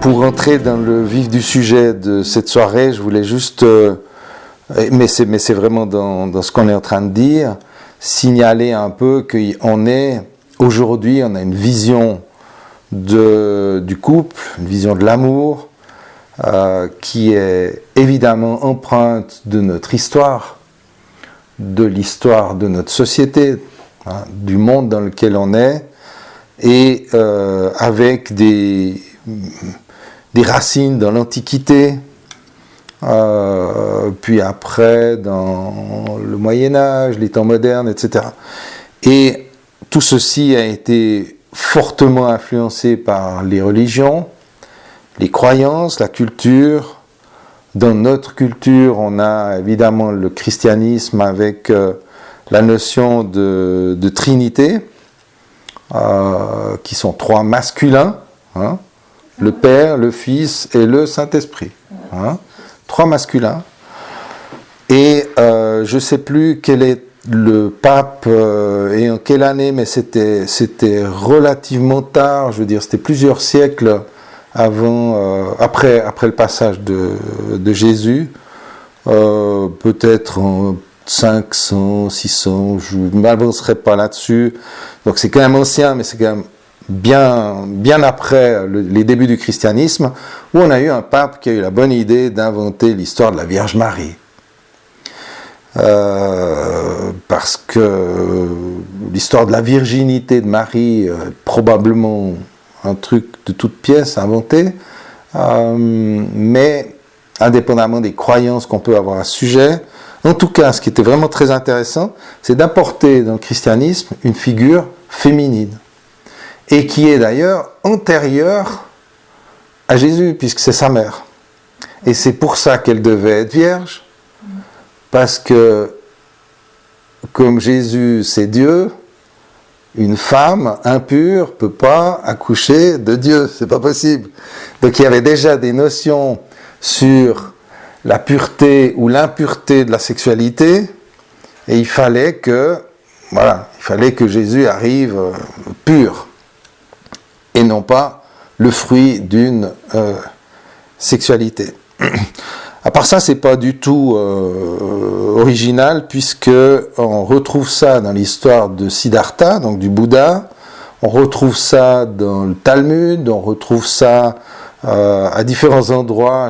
pour entrer dans le vif du sujet de cette soirée, je voulais juste, mais c'est vraiment dans ce qu'on est en train de dire, signaler un peu qu'on est, aujourd'hui, on a une vision du couple, une vision de l'amour, qui est évidemment empreinte de notre histoire, de l'histoire de notre société, hein, du monde dans lequel on est, et avec des racines dans l'Antiquité, puis après dans le Moyen-Âge, les temps modernes, etc. Et tout ceci a été fortement influencé par les religions, les croyances, la culture. Dans notre culture, on a évidemment le christianisme avec la notion de Trinité, qui sont trois masculins, hein, le Père, le Fils et le Saint-Esprit. Hein, trois masculins. Et je ne sais plus quel est le pape et en quelle année, mais c'était relativement tard, je veux dire, c'était plusieurs siècles avant, après le passage de Jésus, peut-être en 500, 600, je ne m'avancerai pas là-dessus. Donc c'est quand même ancien, mais c'est quand même bien après les débuts du christianisme, où on a eu un pape qui a eu la bonne idée d'inventer l'histoire de la Vierge Marie. Parce que l'histoire de la virginité de Marie est probablement un truc de toute pièce inventé, mais indépendamment des croyances qu'on peut avoir à ce sujet, en tout cas, ce qui était vraiment très intéressant, c'est d'apporter dans le christianisme une figure féminine, et qui est d'ailleurs antérieure à Jésus, puisque c'est sa mère. Et c'est pour ça qu'elle devait être vierge, parce que, comme Jésus c'est Dieu, une femme impure ne peut pas accoucher de Dieu, c'est pas possible. Donc il y avait déjà des notions sur la pureté ou l'impureté de la sexualité, et il fallait que Jésus arrive pur, et non pas le fruit d'une sexualité. À part ça, c'est pas du tout original, puisque on retrouve ça dans l'histoire de Siddhartha, donc du Bouddha, on retrouve ça dans le Talmud, on retrouve ça à différents endroits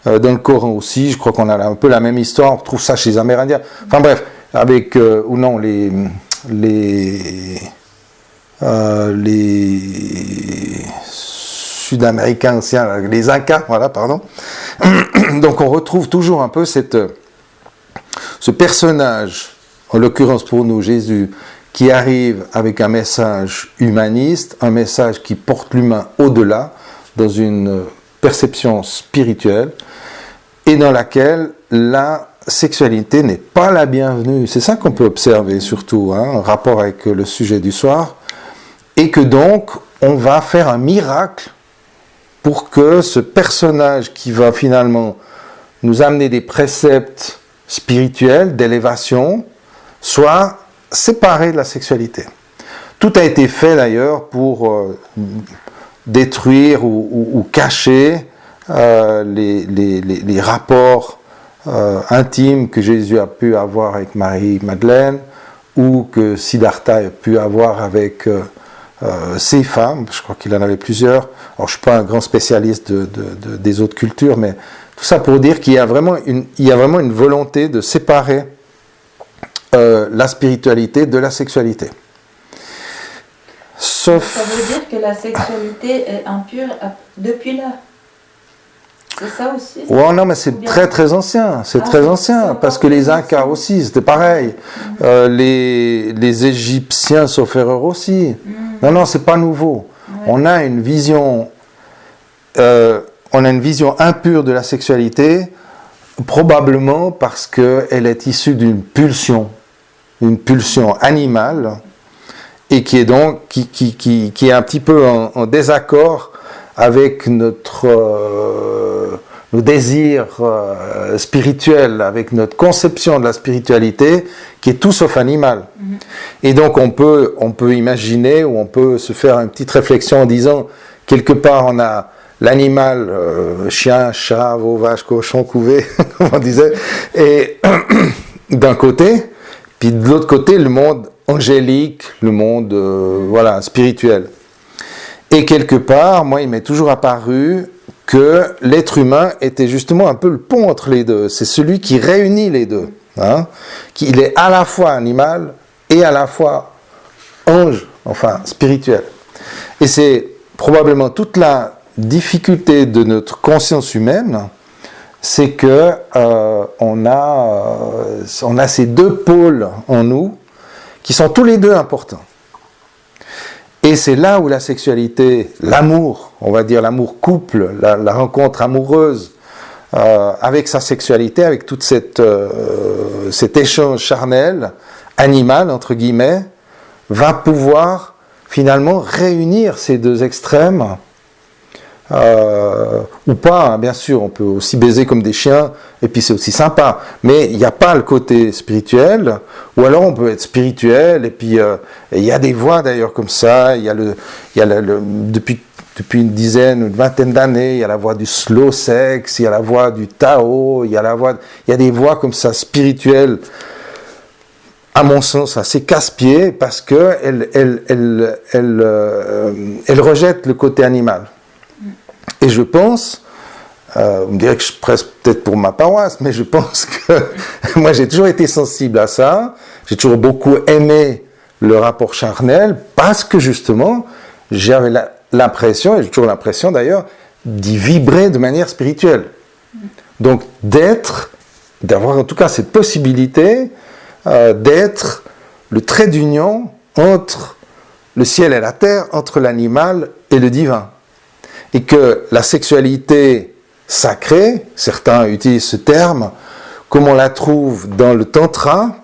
dans le Coran aussi. Je crois qu'on a un peu la même histoire, on retrouve ça chez les Amérindiens. Enfin bref, avec les Sud-Américains anciens, les Incas, voilà, pardon. Donc on retrouve toujours un peu ce personnage, en l'occurrence pour nous Jésus, qui arrive avec un message humaniste, un message qui porte l'humain au-delà, dans une perception spirituelle, et dans laquelle la sexualité n'est pas la bienvenue. C'est ça qu'on peut observer surtout, hein, en rapport avec le sujet du soir, et que donc on va faire un miracle pour que ce personnage qui va finalement nous amener des préceptes spirituels, d'élévation, soit séparé de la sexualité. Tout a été fait d'ailleurs pour détruire ou cacher les rapports intimes que Jésus a pu avoir avec Marie-Madeleine, ou que Siddhartha a pu avoir avec ces femmes. Je crois qu'il en avait plusieurs. Alors je ne suis pas un grand spécialiste des autres cultures, mais tout ça pour dire qu'il y a vraiment une volonté de séparer la spiritualité de la sexualité. Sauf... Ça veut dire que la sexualité est impure depuis là. C'est ça aussi? Ouais, non, mais c'est très très ancien. C'est très ancien, parce que les Incas aussi, c'était pareil. Les Égyptiens, sauf erreur, aussi. Non, c'est pas nouveau. Ouais. On a une vision impure de la sexualité, probablement parce qu'elle est issue d'une pulsion animale, et qui est donc qui est un petit peu en désaccord avec nos désirs spirituels, avec notre conception de la spiritualité, qui est tout sauf animale. Et donc on peut imaginer, ou on peut se faire une petite réflexion en disant quelque part on a l'animal, chien, chat, veau, vache, cochon, couvé, comme on disait, et d'un côté, puis de l'autre côté, le monde angélique, le monde voilà, spirituel. Et quelque part, moi, il m'est toujours apparu que l'être humain était justement un peu le pont entre les deux. C'est celui qui réunit les deux. Hein, il est à la fois animal et à la fois ange, enfin spirituel. Et c'est probablement toute la difficulté de notre conscience humaine, c'est que on a ces deux pôles en nous qui sont tous les deux importants. Et c'est là où la sexualité, l'amour, on va dire l'amour couple, la rencontre amoureuse avec sa sexualité, avec tout cet échange charnel, animal entre guillemets, va pouvoir finalement réunir ces deux extrêmes. Ou pas, hein, bien sûr, on peut aussi baiser comme des chiens, et puis c'est aussi sympa, mais il n'y a pas le côté spirituel, ou alors on peut être spirituel, et puis il y a des voies d'ailleurs comme ça, depuis une dizaine ou une vingtaine d'années, il y a la voie du slow sex, il y a la voie du Tao, il y a des voies comme ça spirituelles, à mon sens assez casse-pieds, parce qu'elles rejettent le côté animal. Et je pense, vous me direz que je presse peut-être pour ma paroisse, mais je pense que moi j'ai toujours été sensible à ça, j'ai toujours beaucoup aimé le rapport charnel, parce que justement, j'avais l'impression, et j'ai toujours l'impression d'ailleurs, d'y vibrer de manière spirituelle. Donc d'avoir en tout cas cette possibilité d'être le trait d'union entre le ciel et la terre, entre l'animal et le divin. Et que la sexualité sacrée, certains utilisent ce terme, comme on la trouve dans le Tantra,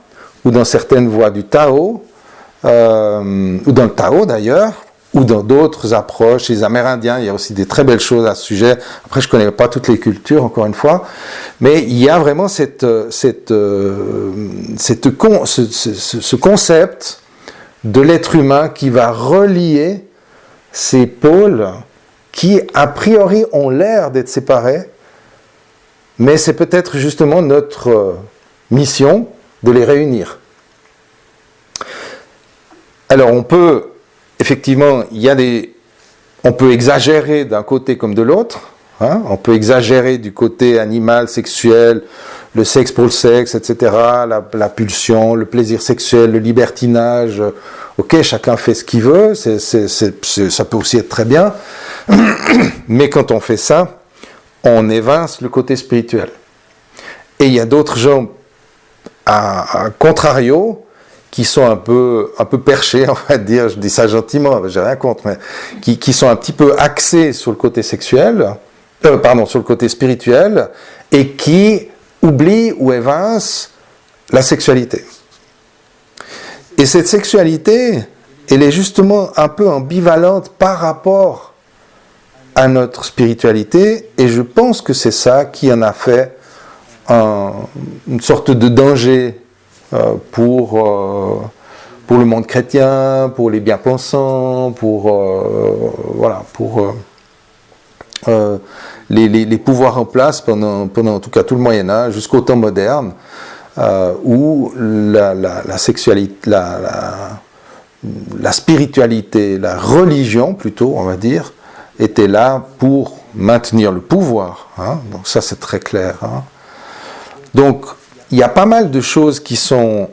ou dans certaines voies du Tao, ou dans le Tao d'ailleurs, ou dans d'autres approches, les Amérindiens, il y a aussi des très belles choses à ce sujet. Après, je ne connais pas toutes les cultures, encore une fois, mais il y a vraiment ce concept de l'être humain qui va relier ces pôles qui, a priori, ont l'air d'être séparés, mais c'est peut-être justement notre mission de les réunir. Alors, effectivement, on peut exagérer d'un côté comme de l'autre, hein, on peut exagérer du côté animal, sexuel, le sexe pour le sexe, etc., la pulsion, le plaisir sexuel, le libertinage. Ok, chacun fait ce qu'il veut, ça peut aussi être très bien, mais quand on fait ça, on évince le côté spirituel. Et il y a d'autres gens, à contrario, qui sont un peu perchés, on va dire, je dis ça gentiment, j'ai rien contre, mais qui sont un petit peu axés sur le côté sexuel, sur le côté spirituel, et qui oublient ou évincent la sexualité. Et cette sexualité, elle est justement un peu ambivalente par rapport à notre spiritualité, et je pense que c'est ça qui en a fait une sorte de danger pour le monde chrétien, pour les bien-pensants, pour les pouvoirs en place pendant en tout cas tout le Moyen-Âge, jusqu'au temps moderne, où la sexualité, la spiritualité, la religion plutôt, on va dire, était là pour maintenir le pouvoir. Hein, donc ça c'est très clair. Hein. Donc il y a pas mal de choses qui sont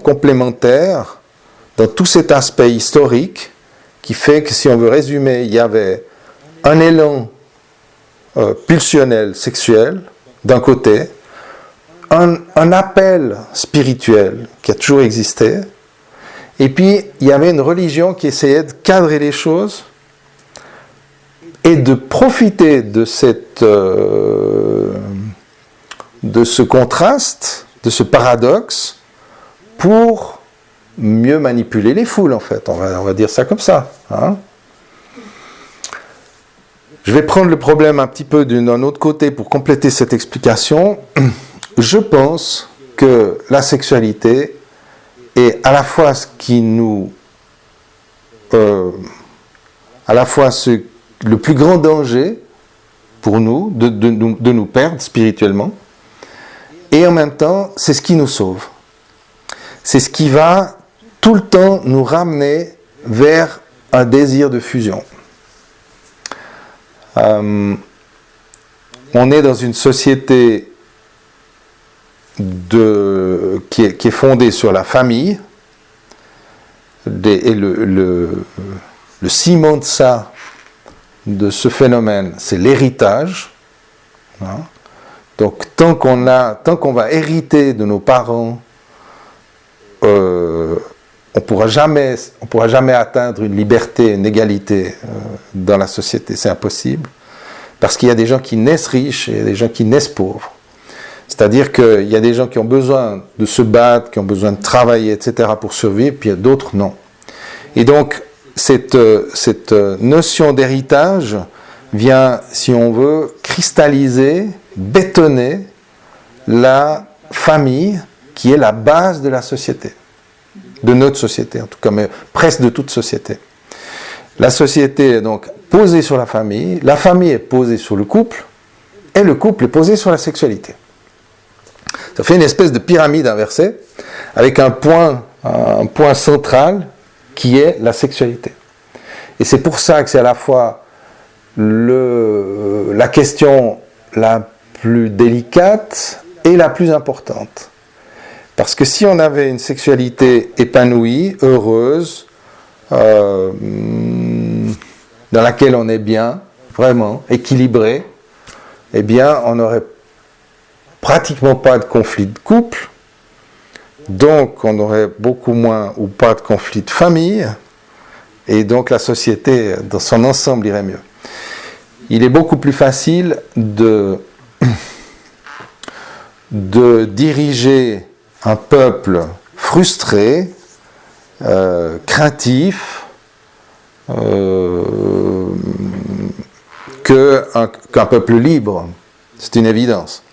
complémentaires dans tout cet aspect historique qui fait que, si on veut résumer, il y avait un élan pulsionnel sexuel d'un côté, un appel spirituel qui a toujours existé, et puis il y avait une religion qui essayait de cadrer les choses et de profiter de ce contraste, de ce paradoxe, pour mieux manipuler les foules, en fait. On va dire ça comme ça. Hein. Je vais prendre le problème un petit peu d'un autre côté pour compléter cette explication. Je pense que la sexualité est à la fois ce qui nous à la fois le plus grand danger pour nous de nous perdre spirituellement, et en même temps, c'est ce qui nous sauve. C'est ce qui va tout le temps nous ramener vers un désir de fusion. On est dans une société qui est fondée sur la famille, et le ciment de ça, de ce phénomène, c'est l'héritage. Hein. Donc tant qu'on va hériter de nos parents, on pourra jamais atteindre une liberté, une égalité dans la société, c'est impossible, parce qu'il y a des gens qui naissent riches et il y a des gens qui naissent pauvres. C'est-à-dire qu'il y a des gens qui ont besoin de se battre, qui ont besoin de travailler, etc. pour survivre, puis il y a d'autres non. Et donc cette notion d'héritage vient, si on veut, cristalliser, bétonner la famille qui est la base de la société, de notre société en tout cas, mais presque de toute société. La société est donc posée sur la famille est posée sur le couple, et le couple est posé sur la sexualité. Ça fait une espèce de pyramide inversée, avec un point central qui est la sexualité. Et c'est pour ça que c'est à la fois la question la plus délicate et la plus importante. Parce que si on avait une sexualité épanouie, heureuse, dans laquelle on est bien, vraiment, équilibré, eh bien, on n'aurait pratiquement pas de conflit de couple, donc on aurait beaucoup moins ou pas de conflit de famille, et donc la société dans son ensemble irait mieux. Il est beaucoup plus facile de diriger un peuple frustré, craintif, qu'un peuple libre. C'est une évidence.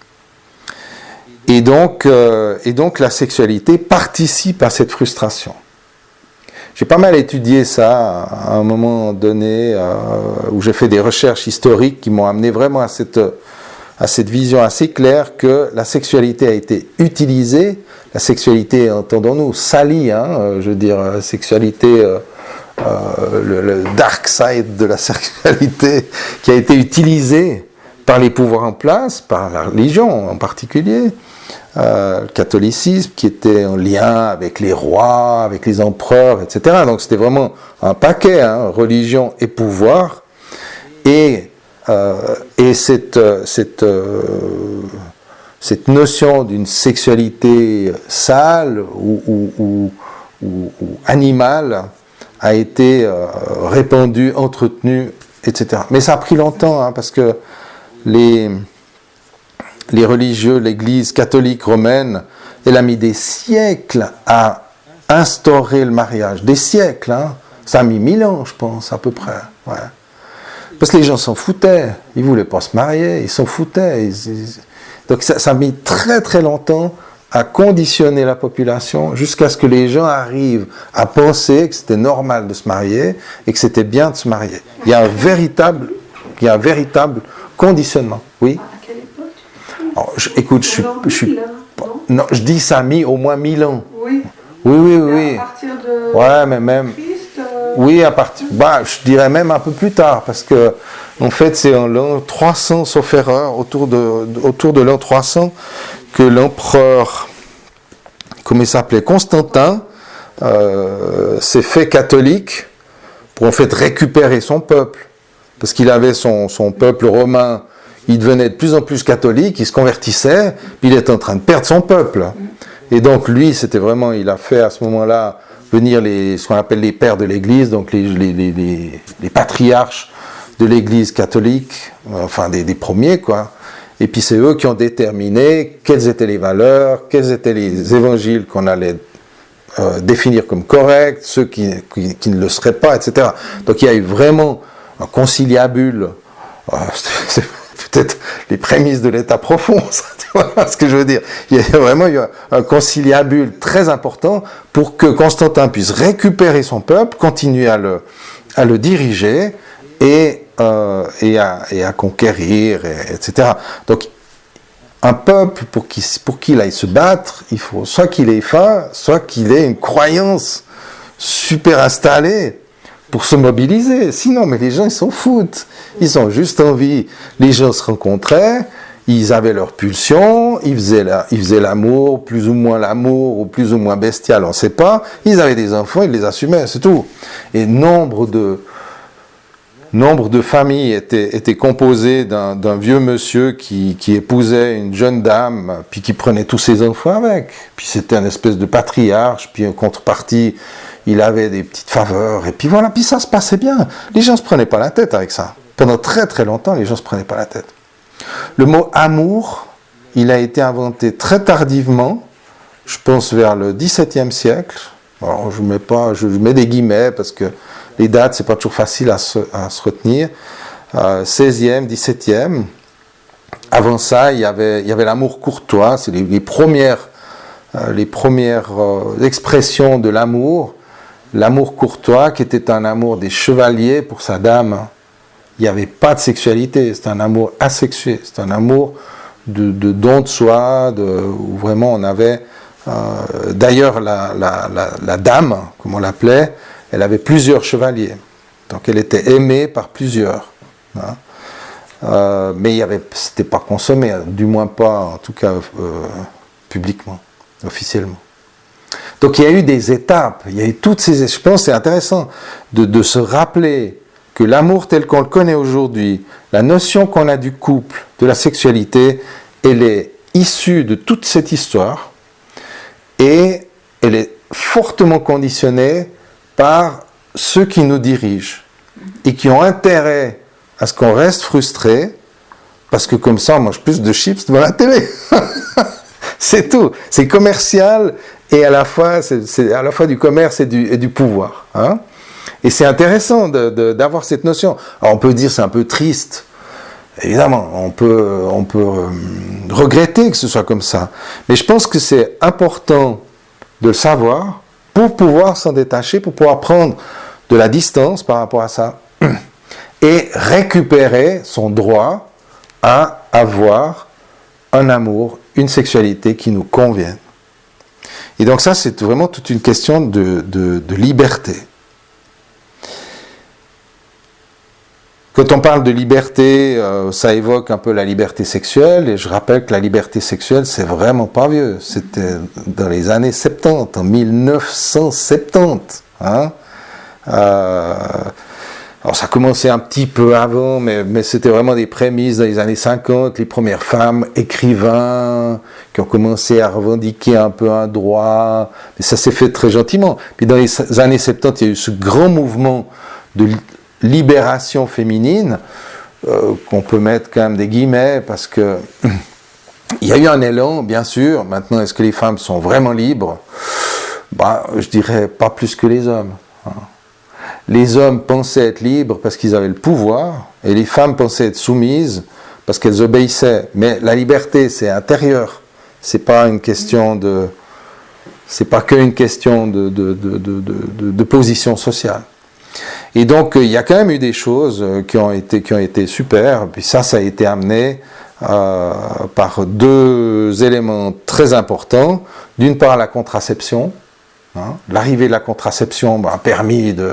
Et donc la sexualité participe à cette frustration. J'ai pas mal étudié ça à un moment donné où j'ai fait des recherches historiques qui m'ont amené vraiment à cette vision assez claire que la sexualité a été utilisée, la sexualité, entendons-nous, salie, je veux dire, la sexualité, le dark side de la sexualité qui a été utilisée par les pouvoirs en place, par la religion en particulier, le catholicisme qui était en lien avec les rois, avec les empereurs, etc. Donc c'était vraiment un paquet, religion et pouvoir. Et cette notion d'une sexualité sale ou animale a été répandue, entretenue, etc. Mais ça a pris longtemps, parce que les religieux, l'Église catholique romaine, elle a mis des siècles à instaurer le mariage. Des siècles, Ça a mis 1000 ans, je pense, à peu près. Ouais. Parce que les gens s'en foutaient. Ils ne voulaient pas se marier, ils s'en foutaient. Donc ça a mis très très longtemps à conditionner la population jusqu'à ce que les gens arrivent à penser que c'était normal de se marier et que c'était bien de se marier. Il y a un véritable conditionnement. Oui. À quelle époque? Alors, écoute, non, je dis ça a mis au moins 1000 ans. Oui. Oui. À partir de ouais, mais même. Christ, oui, je dirais même un peu plus tard, parce que en fait, c'est en l'an 300, sauf erreur, autour de l'an 300, que l'empereur, comment il s'appelait, Constantin, s'est fait catholique pour en fait récupérer son peuple, parce qu'il avait son peuple romain, il devenait de plus en plus catholique, il se convertissait, puis il était en train de perdre son peuple. Et donc lui, c'était vraiment, il a fait à ce moment-là venir ce qu'on appelle les pères de l'Église, donc les patriarches de l'Église catholique, enfin des premiers, quoi. Et puis c'est eux qui ont déterminé quelles étaient les valeurs, quels étaient les évangiles qu'on allait définir comme corrects, ceux qui ne le seraient pas, etc. Donc il y a eu vraiment un conciliabule. peut-être les prémices de l'état profond, ça, tu vois ce que je veux dire. Il y a vraiment eu un conciliabule très important pour que Constantin puisse récupérer son peuple, continuer à le diriger et à conquérir, etc. Donc, un peuple, pour qu'il aille se battre, il faut soit qu'il ait faim, soit qu'il ait une croyance super installée pour se mobiliser. Sinon, mais les gens, ils s'en foutent. Ils ont juste envie. Les gens se rencontraient, ils avaient leur pulsion, ils faisaient l'amour, plus ou moins bestial, on ne sait pas. Ils avaient des enfants, ils les assumaient, c'est tout. Et nombre de familles étaient composées d'un vieux monsieur qui épousait une jeune dame, puis qui prenait tous ses enfants avec. Puis c'était un espèce de patriarche, puis en contrepartie, il avait des petites faveurs, et puis voilà, puis ça se passait bien. Les gens ne se prenaient pas la tête avec ça. Pendant très très longtemps, les gens ne se prenaient pas la tête. Le mot amour, il a été inventé très tardivement, je pense vers le XVIIe siècle. Alors je mets des guillemets parce que les dates, c'est pas toujours facile à se retenir. 16e, 17e. Avant ça, il y avait l'amour courtois. C'est les premières expressions de l'amour. L'amour courtois, qui était un amour des chevaliers pour sa dame. Il n'y avait pas de sexualité. C'est un amour asexué. C'est un amour de don de soi, où vraiment on avait... d'ailleurs, la dame, comme on l'appelait, elle avait plusieurs chevaliers. Donc elle était aimée par plusieurs. Hein. Mais c'était pas consommé, du moins pas, en tout cas, publiquement, officiellement. Donc il y a eu des étapes, il y a eu toutes ces... Je pense que c'est intéressant de se rappeler que l'amour tel qu'on le connaît aujourd'hui, la notion qu'on a du couple, de la sexualité, elle est issue de toute cette histoire et elle est fortement conditionnée par ceux qui nous dirigent et qui ont intérêt à ce qu'on reste frustré parce que comme ça on mange plus de chips devant la télé. C'est tout. C'est commercial et à la fois c'est à la fois du commerce et du pouvoir. Hein. Et c'est intéressant d'avoir cette notion. Alors on peut dire c'est un peu triste. Évidemment, on peut regretter que ce soit comme ça. Mais je pense que c'est important de le savoir pour pouvoir s'en détacher, pour pouvoir prendre de la distance par rapport à ça et récupérer son droit à avoir un amour, une sexualité qui nous convienne. Et donc ça, c'est vraiment toute une question de liberté. Quand on parle de liberté, ça évoque un peu la liberté sexuelle, et je rappelle que la liberté sexuelle, c'est vraiment pas vieux. C'était dans les années 70, en 1970. Hein. Alors ça commençait un petit peu avant, mais c'était vraiment des prémices dans les années 50, les premières femmes écrivains qui ont commencé à revendiquer un peu un droit, mais ça s'est fait très gentiment. Puis dans les années 70, il y a eu ce grand mouvement de libération féminine, qu'on peut mettre quand même des guillemets, parce que il y a eu un élan, bien sûr. Maintenant, est-ce que les femmes sont vraiment libres ? Je dirais pas plus que les hommes. Les hommes pensaient être libres parce qu'ils avaient le pouvoir, et les femmes pensaient être soumises parce qu'elles obéissaient. Mais la liberté, c'est intérieur. C'est pas une question c'est pas qu'une question de position sociale. Et donc, il y a quand même eu des choses qui ont été super. Puis ça a été amené par deux éléments très importants. D'une part, la contraception. Hein. L'arrivée de la contraception a permis de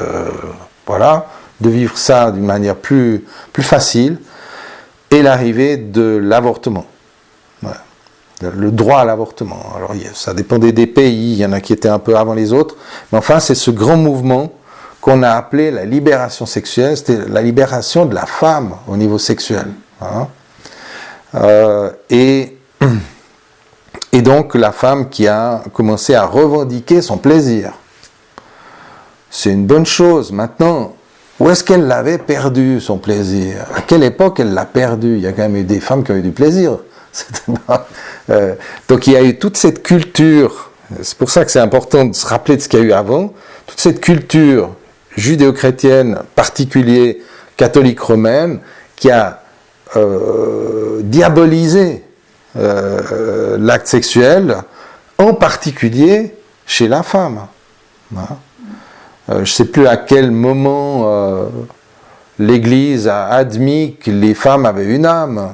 vivre ça d'une manière plus facile. Et l'arrivée de l'avortement. Ouais. Le droit à l'avortement. Alors, ça dépendait des pays. Il y en a qui étaient un peu avant les autres. Mais enfin, c'est ce grand mouvement qu'on a appelé la libération sexuelle, c'était la libération de la femme au niveau sexuel. Hein. Et donc la femme qui a commencé à revendiquer son plaisir. C'est une bonne chose. Maintenant, où est-ce qu'elle l'avait perdu, son plaisir ? À quelle époque elle l'a perdu ? Il y a quand même eu des femmes qui ont eu du plaisir. Donc il y a eu toute cette culture, c'est pour ça que c'est important de se rappeler de ce qu'il y a eu avant, toute cette culture judéo-chrétienne, particulier catholique romaine, qui a diaboliser l'acte sexuel, en particulier chez la femme. Voilà. Je ne sais plus à quel moment l'Église a admis que les femmes avaient une âme.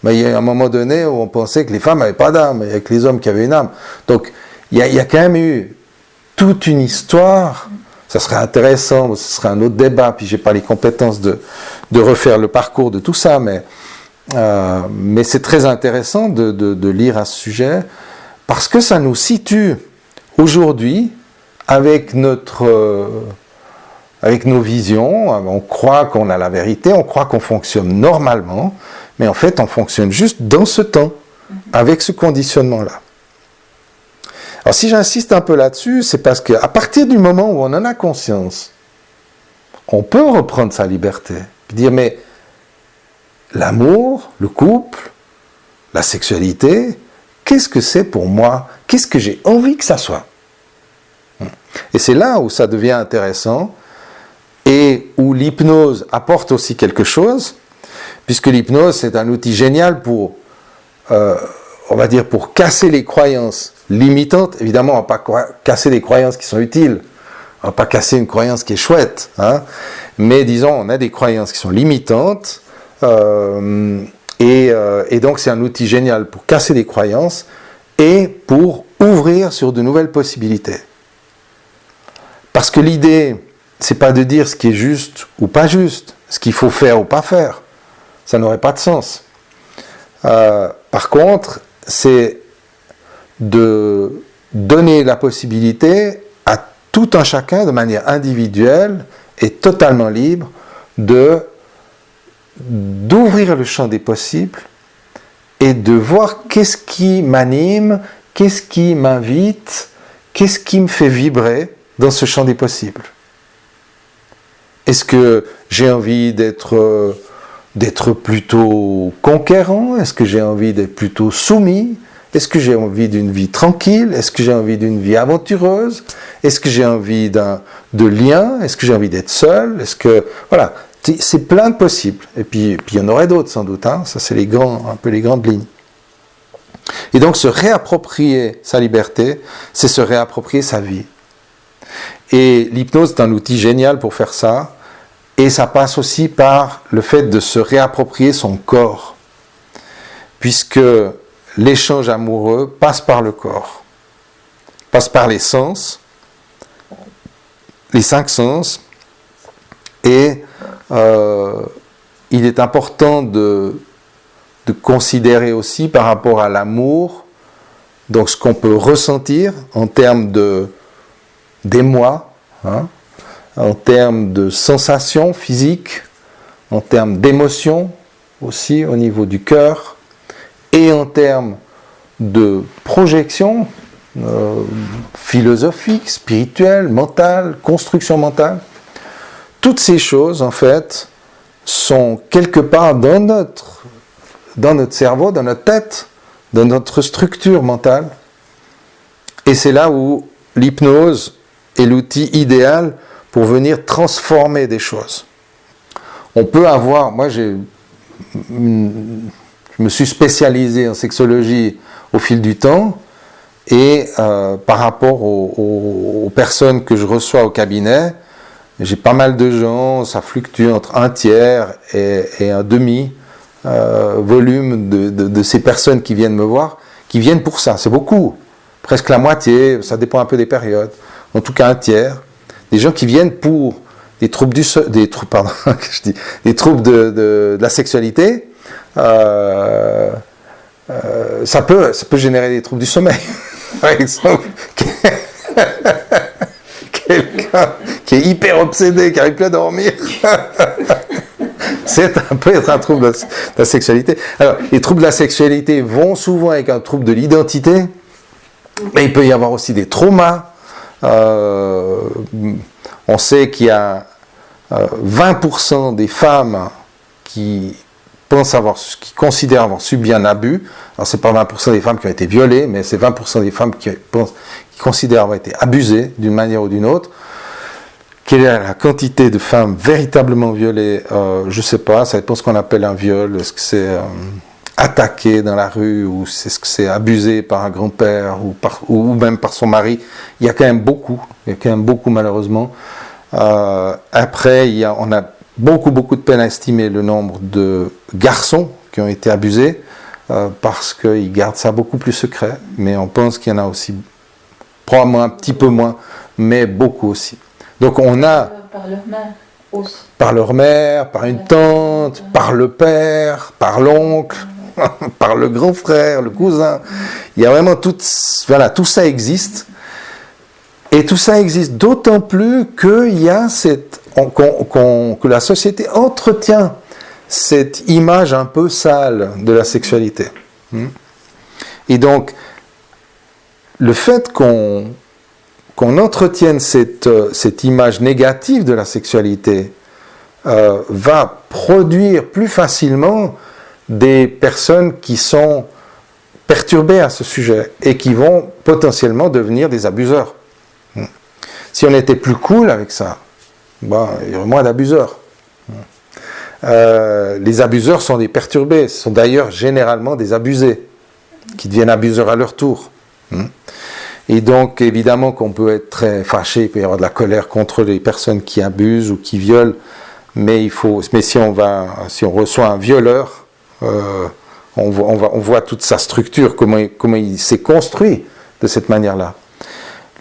Mais il y a un moment donné où on pensait que les femmes n'avaient pas d'âme, il n'y a que les hommes qui avaient une âme. Donc il y a quand même eu toute une histoire. Ça serait intéressant, ce serait un autre débat, puis je n'ai pas les compétences de refaire le parcours de tout ça, mais c'est très intéressant de lire à ce sujet, parce que ça nous situe aujourd'hui avec nos visions. On croit qu'on a la vérité, on croit qu'on fonctionne normalement, mais en fait on fonctionne juste dans ce temps, avec ce conditionnement-là. Alors si j'insiste un peu là-dessus, c'est parce qu'à partir du moment où on en a conscience, on peut reprendre sa liberté, puis dire mais l'amour, le couple, la sexualité, qu'est-ce que c'est pour moi? Qu'est-ce que j'ai envie que ça soit? Et c'est là où ça devient intéressant et où l'hypnose apporte aussi quelque chose, puisque l'hypnose c'est un outil génial pour, on va dire, pour casser les croyances limitantes. Évidemment, on ne va pas casser les croyances qui sont utiles, on ne va pas casser une croyance qui est chouette, hein. Mais disons, on a des croyances qui sont limitantes, et donc c'est un outil génial pour casser les croyances et pour ouvrir sur de nouvelles possibilités. Parce que l'idée, c'est pas de dire ce qui est juste ou pas juste, ce qu'il faut faire ou pas faire. Ça n'aurait pas de sens. Par contre, c'est de donner la possibilité à tout un chacun, de manière individuelle et totalement libre, d'ouvrir le champ des possibles et de voir qu'est-ce qui m'anime, qu'est-ce qui m'invite, qu'est-ce qui me fait vibrer dans ce champ des possibles. Est-ce que j'ai envie d'être plutôt conquérant? Est-ce que j'ai envie d'être plutôt soumis? Est-ce que j'ai envie d'une vie tranquille? Est-ce que j'ai envie d'une vie aventureuse? Est-ce que j'ai envie de liens? Est-ce que j'ai envie d'être seul? Voilà, c'est plein de possibles. Et puis il y en aurait d'autres sans doute, hein. Ça c'est un peu les grandes lignes. Et donc se réapproprier sa liberté, c'est se réapproprier sa vie. Et l'hypnose est un outil génial pour faire ça. Et ça passe aussi par le fait de se réapproprier son corps. Puisque l'échange amoureux passe par le corps. Passe par les sens. Les 5 sens. Et il est important de considérer aussi par rapport à l'amour, donc ce qu'on peut ressentir en termes d'émoi, hein, en termes de sensations physiques, en termes d'émotions aussi au niveau du cœur, et en termes de projection philosophique, spirituelle, mentale, construction mentale. Toutes ces choses, en fait, sont quelque part dans notre cerveau, dans notre tête, dans notre structure mentale. Et c'est là où l'hypnose est l'outil idéal pour venir transformer des choses. On peut avoir, moi je me suis spécialisé en sexologie au fil du temps, et par rapport aux personnes que je reçois au cabinet, j'ai pas mal de gens, ça fluctue entre un tiers et un demi volume de ces personnes qui viennent me voir, qui viennent pour ça. C'est beaucoup, presque la moitié, ça dépend un peu des périodes, en tout cas un tiers. Des gens qui viennent pour des troubles des troubles de la sexualité. Ça peut générer des troubles du sommeil. Par exemple, quelqu'un qui est hyper obsédé, qui n'arrive plus à dormir, ça peut être un trouble de la sexualité. Alors, les troubles de la sexualité vont souvent avec un trouble de l'identité, mais il peut y avoir aussi des traumas. On sait qu'il y a 20% des femmes qui considèrent avoir subi un abus. Alors c'est pas 20% des femmes qui ont été violées, mais c'est 20% des femmes qui considèrent avoir été abusées d'une manière ou d'une autre. quelle est la quantité de femmes véritablement violées? Je ne sais pas, ça dépend de ce qu'on appelle un viol. Est-ce que c'est attaqué dans la rue, ou est-ce que c'est abusé par un grand-père, ou même par son mari? Il y a quand même beaucoup, malheureusement. Après, on a beaucoup de peine à estimer le nombre de garçons qui ont été abusés, parce qu'ils gardent ça beaucoup plus secret, mais on pense qu'il y en a aussi, probablement un petit peu moins, mais beaucoup aussi. Donc on a... Par leur mère aussi. Par leur mère, par une tante, par le père, par l'oncle, par le grand frère, le cousin. Il y a vraiment tout ça existe. Et tout ça existe d'autant plus qu'il y a que la société entretient cette image un peu sale de la sexualité. Et donc, le fait qu'on entretienne cette image négative de la sexualité va produire plus facilement des personnes qui sont perturbées à ce sujet et qui vont potentiellement devenir des abuseurs. Si on était plus cool avec ça, il y aurait moins d'abuseurs. Les abuseurs sont des perturbés, ce sont d'ailleurs généralement des abusés qui deviennent abuseurs à leur tour. Et donc, évidemment qu'on peut être très fâché, il peut y avoir de la colère contre les personnes qui abusent ou qui violent, mais si on reçoit un violeur, on voit toute sa structure, comment il s'est construit de cette manière-là.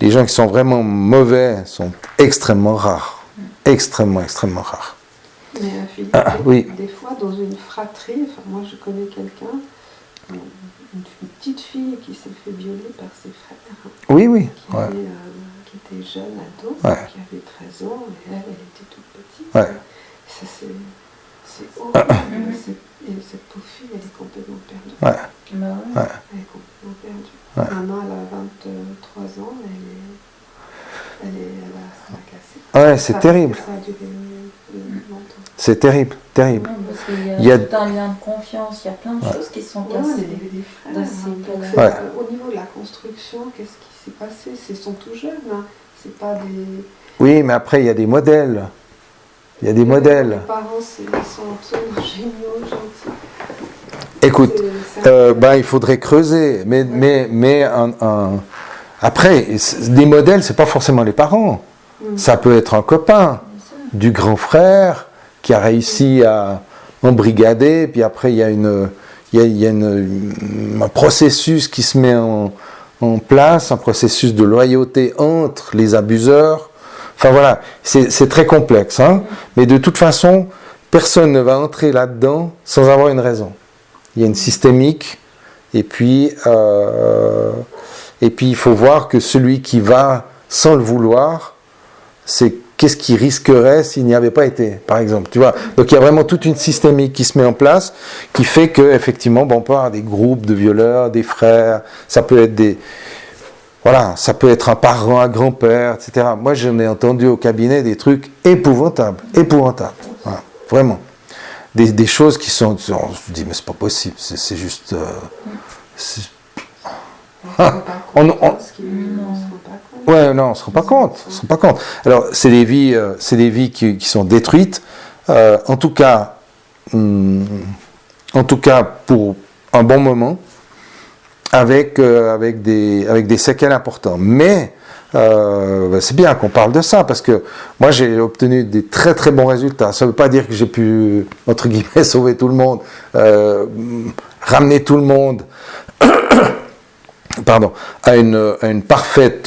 Les gens qui sont vraiment mauvais sont extrêmement rares, extrêmement rares. Mais Philippe, oui. Des fois, dans une fratrie, moi je connais quelqu'un, une petite fille qui s'est fait violer par ses frères. Oui. Qui était jeune ado, qui avait 13 ans, et elle était toute petite. Ouais. Ça, c'est horrible. Et cette pauvre fille, elle est complètement perdue. Elle est complètement perdue. Maintenant, elle a 23 ans, elle a cassé. Ouais, c'est terrible. Ça a duré longtemps. C'est terrible. Parce qu'il y a tout un lien de confiance, il y a plein de choses qui sont cassées. Des frères. Au niveau de la construction, qu'est-ce qui s'est passé? Ils sont tout jeunes, hein. C'est pas des... Oui, mais après, il y a des modèles. Les parents, ils sont absolument géniaux, gentils. Écoute, il faudrait creuser, mais après, des modèles, c'est pas forcément les parents. Ça peut être un copain, du grand frère, qui a réussi à embrigader, puis après il y a un processus qui se met en place, un processus de loyauté entre les abuseurs. Enfin voilà, c'est très complexe, hein, mais de toute façon, personne ne va entrer là-dedans sans avoir une raison. Il y a une systémique, et puis il faut voir que celui qui va sans le vouloir, c'est qu'est-ce qu'il risquerait s'il n'y avait pas été, par exemple, tu vois. Donc il y a vraiment toute une systémique qui se met en place, qui fait que effectivement, on peut avoir des groupes de violeurs, des frères, ça peut être ça peut être un parent, un grand-père, etc. Moi, j'en ai entendu au cabinet des trucs épouvantables, voilà, vraiment. Des choses qui sont, je me dis, mais c'est pas possible, c'est juste... on se rend pas compte. Alors, c'est des vies qui sont détruites, en tout cas pour un bon moment, avec des séquelles importantes. Mais c'est bien qu'on parle de ça, parce que moi j'ai obtenu des très très bons résultats. Ça ne veut pas dire que j'ai pu, entre guillemets, sauver tout le monde, ramener tout le monde à un parfait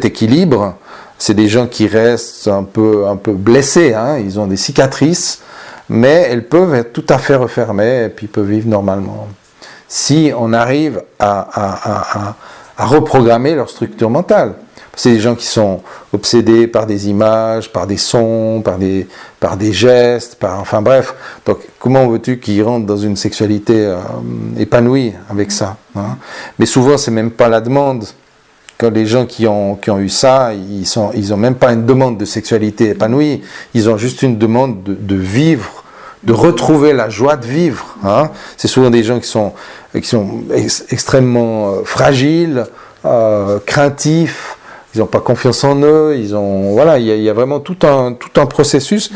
équilibre. C'est des gens qui restent un peu blessés, hein, ils ont des cicatrices, mais elles peuvent être tout à fait refermées et puis peuvent vivre normalement. Si on arrive à reprogrammer leur structure mentale. C'est des gens qui sont obsédés par des images, par des sons, par des gestes, enfin bref. Donc comment veux-tu qu'ils rentrent dans une sexualité épanouie avec ça, hein? Mais souvent c'est même pas la demande. Quand les gens qui ont eu ça, ils ont même pas une demande de sexualité épanouie, ils ont juste une demande de vivre, de retrouver la joie de vivre, hein. C'est souvent des gens qui sont extrêmement fragiles, craintifs, ils n'ont pas confiance en eux, il y a vraiment tout un processus.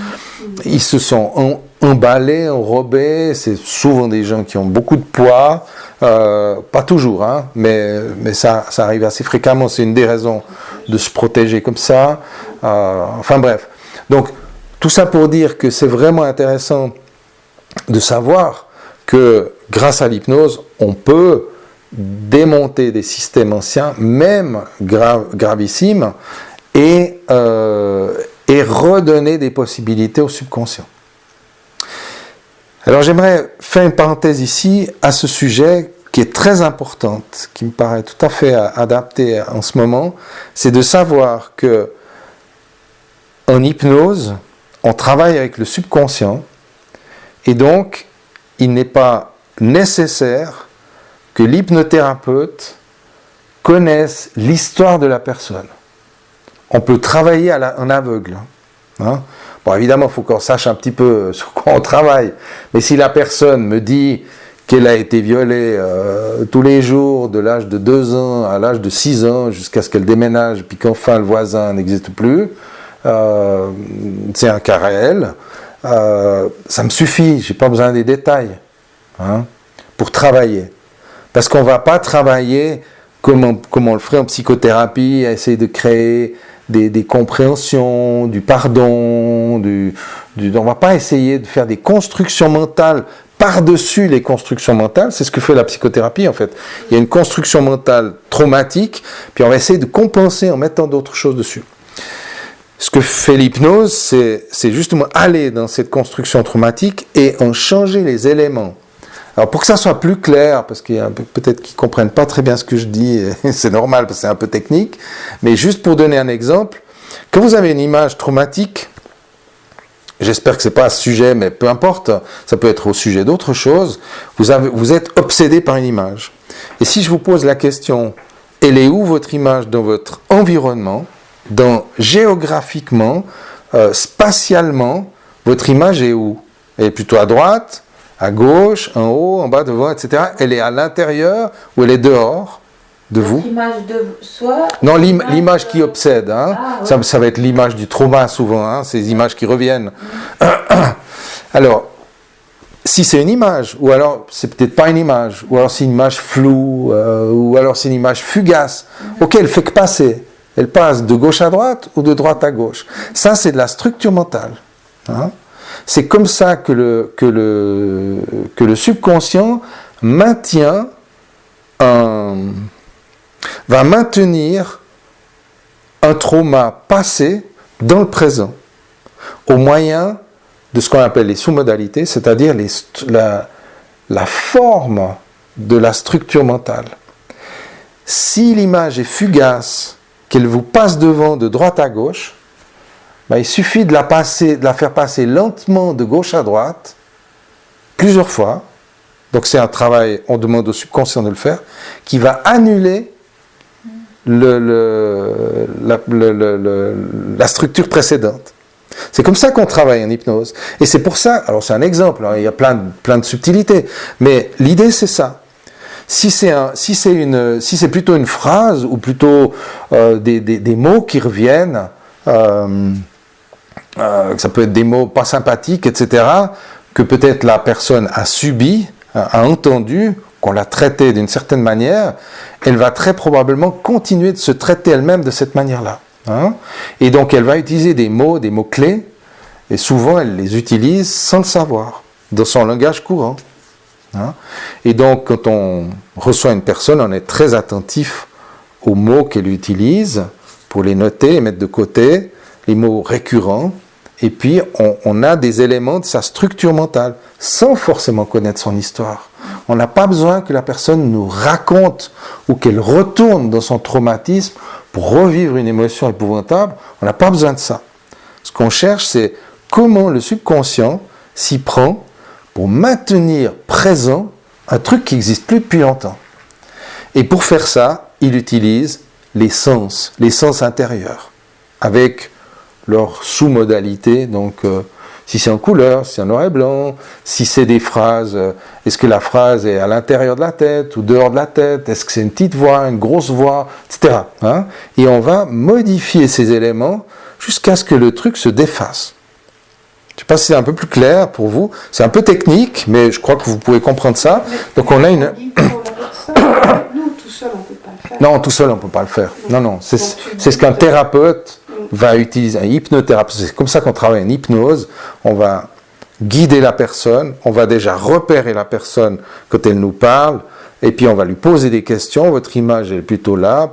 Ils se sont emballés, enrobés, c'est souvent des gens qui ont beaucoup de poids, pas toujours, hein, mais ça arrive assez fréquemment, c'est une des raisons de se protéger comme ça. Enfin bref. Donc, tout ça pour dire que c'est vraiment intéressant de savoir que grâce à l'hypnose, on peut démonter des systèmes anciens, même gravissimes, et redonner des possibilités au subconscient. Alors j'aimerais faire une parenthèse ici à ce sujet qui est très importante, qui me paraît tout à fait adaptée en ce moment, c'est de savoir que en hypnose, on travaille avec le subconscient, et donc il n'est pas nécessaire que l'hypnothérapeute connaisse l'histoire de la personne. On peut travailler en aveugle. Hein. Bon, évidemment, il faut qu'on sache un petit peu sur quoi on travaille. Mais si la personne me dit qu'elle a été violée tous les jours, de l'âge de 2 ans à l'âge de 6 ans, jusqu'à ce qu'elle déménage, puis qu'enfin le voisin n'existe plus, c'est un cas réel, ça me suffit, je n'ai pas besoin des détails, hein, pour travailler. Parce qu'on ne va pas travailler comme on le ferait en psychothérapie, à essayer de créer des compréhensions, du pardon, on ne va pas essayer de faire des constructions mentales par-dessus les constructions mentales. C'est ce que fait la psychothérapie en fait. Il y a une construction mentale traumatique, puis on va essayer de compenser en mettant d'autres choses dessus. Ce que fait l'hypnose, c'est justement aller dans cette construction traumatique et en changer les éléments. Alors pour que ça soit plus clair, parce qu'il y a peut-être qu'ils ne comprennent pas très bien ce que je dis, et c'est normal parce que c'est un peu technique, mais juste pour donner un exemple, quand vous avez une image traumatique, j'espère que ce n'est pas à ce sujet, mais peu importe, ça peut être au sujet d'autre chose, vous êtes obsédé par une image. Et si je vous pose la question, elle est où votre image dans votre environnement, géographiquement, spatialement, votre image est où? Elle est plutôt à droite, à gauche, en haut, en bas, devant, etc. Elle est à l'intérieur ou elle est dehors de vous? L'image de soi? Non, l'image qui obsède. Hein. Ah, ouais. Ça va être l'image du trauma souvent, hein, ces images qui reviennent. Alors, si c'est une image, ou alors c'est peut-être pas une image, ou alors c'est une image floue, ou alors c'est une image fugace, ok, elle fait que passer. Elle passe de gauche à droite ou de droite à gauche. Ça, c'est de la structure mentale. Hein. C'est comme ça que le subconscient va maintenir un trauma passé dans le présent, au moyen de ce qu'on appelle les sous-modalités, c'est-à-dire la forme de la structure mentale. Si l'image est fugace, qu'elle vous passe devant de droite à gauche, il suffit de la faire passer lentement de gauche à droite, plusieurs fois, donc c'est un travail, on demande au subconscient de le faire, qui va annuler la structure précédente. C'est comme ça qu'on travaille en hypnose. Et c'est pour ça, alors c'est un exemple, hein, il y a plein de subtilités, mais l'idée c'est ça. Si c'est plutôt une phrase, ou plutôt des mots qui reviennent, ça peut être des mots pas sympathiques, etc., que peut-être la personne a subi, a entendu, qu'on l'a traité d'une certaine manière, elle va très probablement continuer de se traiter elle-même de cette manière-là. Hein. Et donc elle va utiliser des mots-clés, et souvent elle les utilise sans le savoir, dans son langage courant. Hein. Et donc quand on reçoit une personne, on est très attentif aux mots qu'elle utilise, pour les noter et mettre de côté, les mots récurrents, et puis on a des éléments de sa structure mentale, sans forcément connaître son histoire. On n'a pas besoin que la personne nous raconte ou qu'elle retourne dans son traumatisme pour revivre une émotion épouvantable. On n'a pas besoin de ça. Ce qu'on cherche, c'est comment le subconscient s'y prend pour maintenir présent un truc qui n'existe plus depuis longtemps. Et pour faire ça, il utilise les sens intérieurs, avec leurs sous-modalités, donc Si c'est en couleur, si c'est en noir et blanc, si c'est des phrases, est-ce que la phrase est à l'intérieur de la tête ou dehors de la tête, est-ce que c'est une petite voix, une grosse voix, etc. Hein? Et on va modifier ces éléments jusqu'à ce que le truc se défasse. Je ne sais pas si c'est un peu plus clair pour vous. C'est un peu technique, mais je crois que vous pouvez comprendre ça. Donc on a une... Nous, tout seul, on ne peut pas le faire. Non, tout seul, on ne peut pas le faire. Non. C'est ce qu'un thérapeute va utiliser, un hypnothérapeute. C'est comme ça qu'on travaille en hypnose. On va guider la personne, on va déjà repérer la personne quand elle nous parle, et puis on va lui poser des questions. Votre image elle est plutôt là,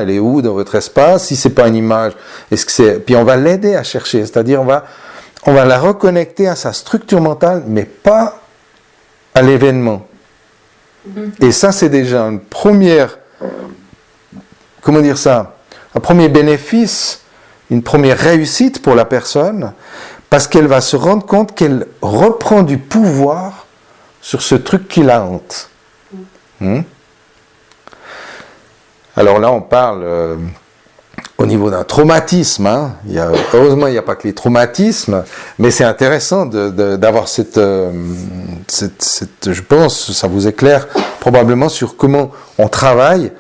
elle est où dans votre espace? Si c'est pas une image, est-ce que c'est... Puis on va l'aider à chercher, c'est-à-dire on va la reconnecter à sa structure mentale, mais pas à l'événement. Et ça, c'est déjà une première, un premier bénéfice, une première réussite pour la personne, parce qu'elle va se rendre compte qu'elle reprend du pouvoir sur ce truc qui la hante. Alors là, on parle au niveau d'un traumatisme. Hein. Heureusement, il n'y a pas que les traumatismes, mais c'est intéressant d'avoir cette, je pense, ça vous éclaire probablement sur comment on travaille.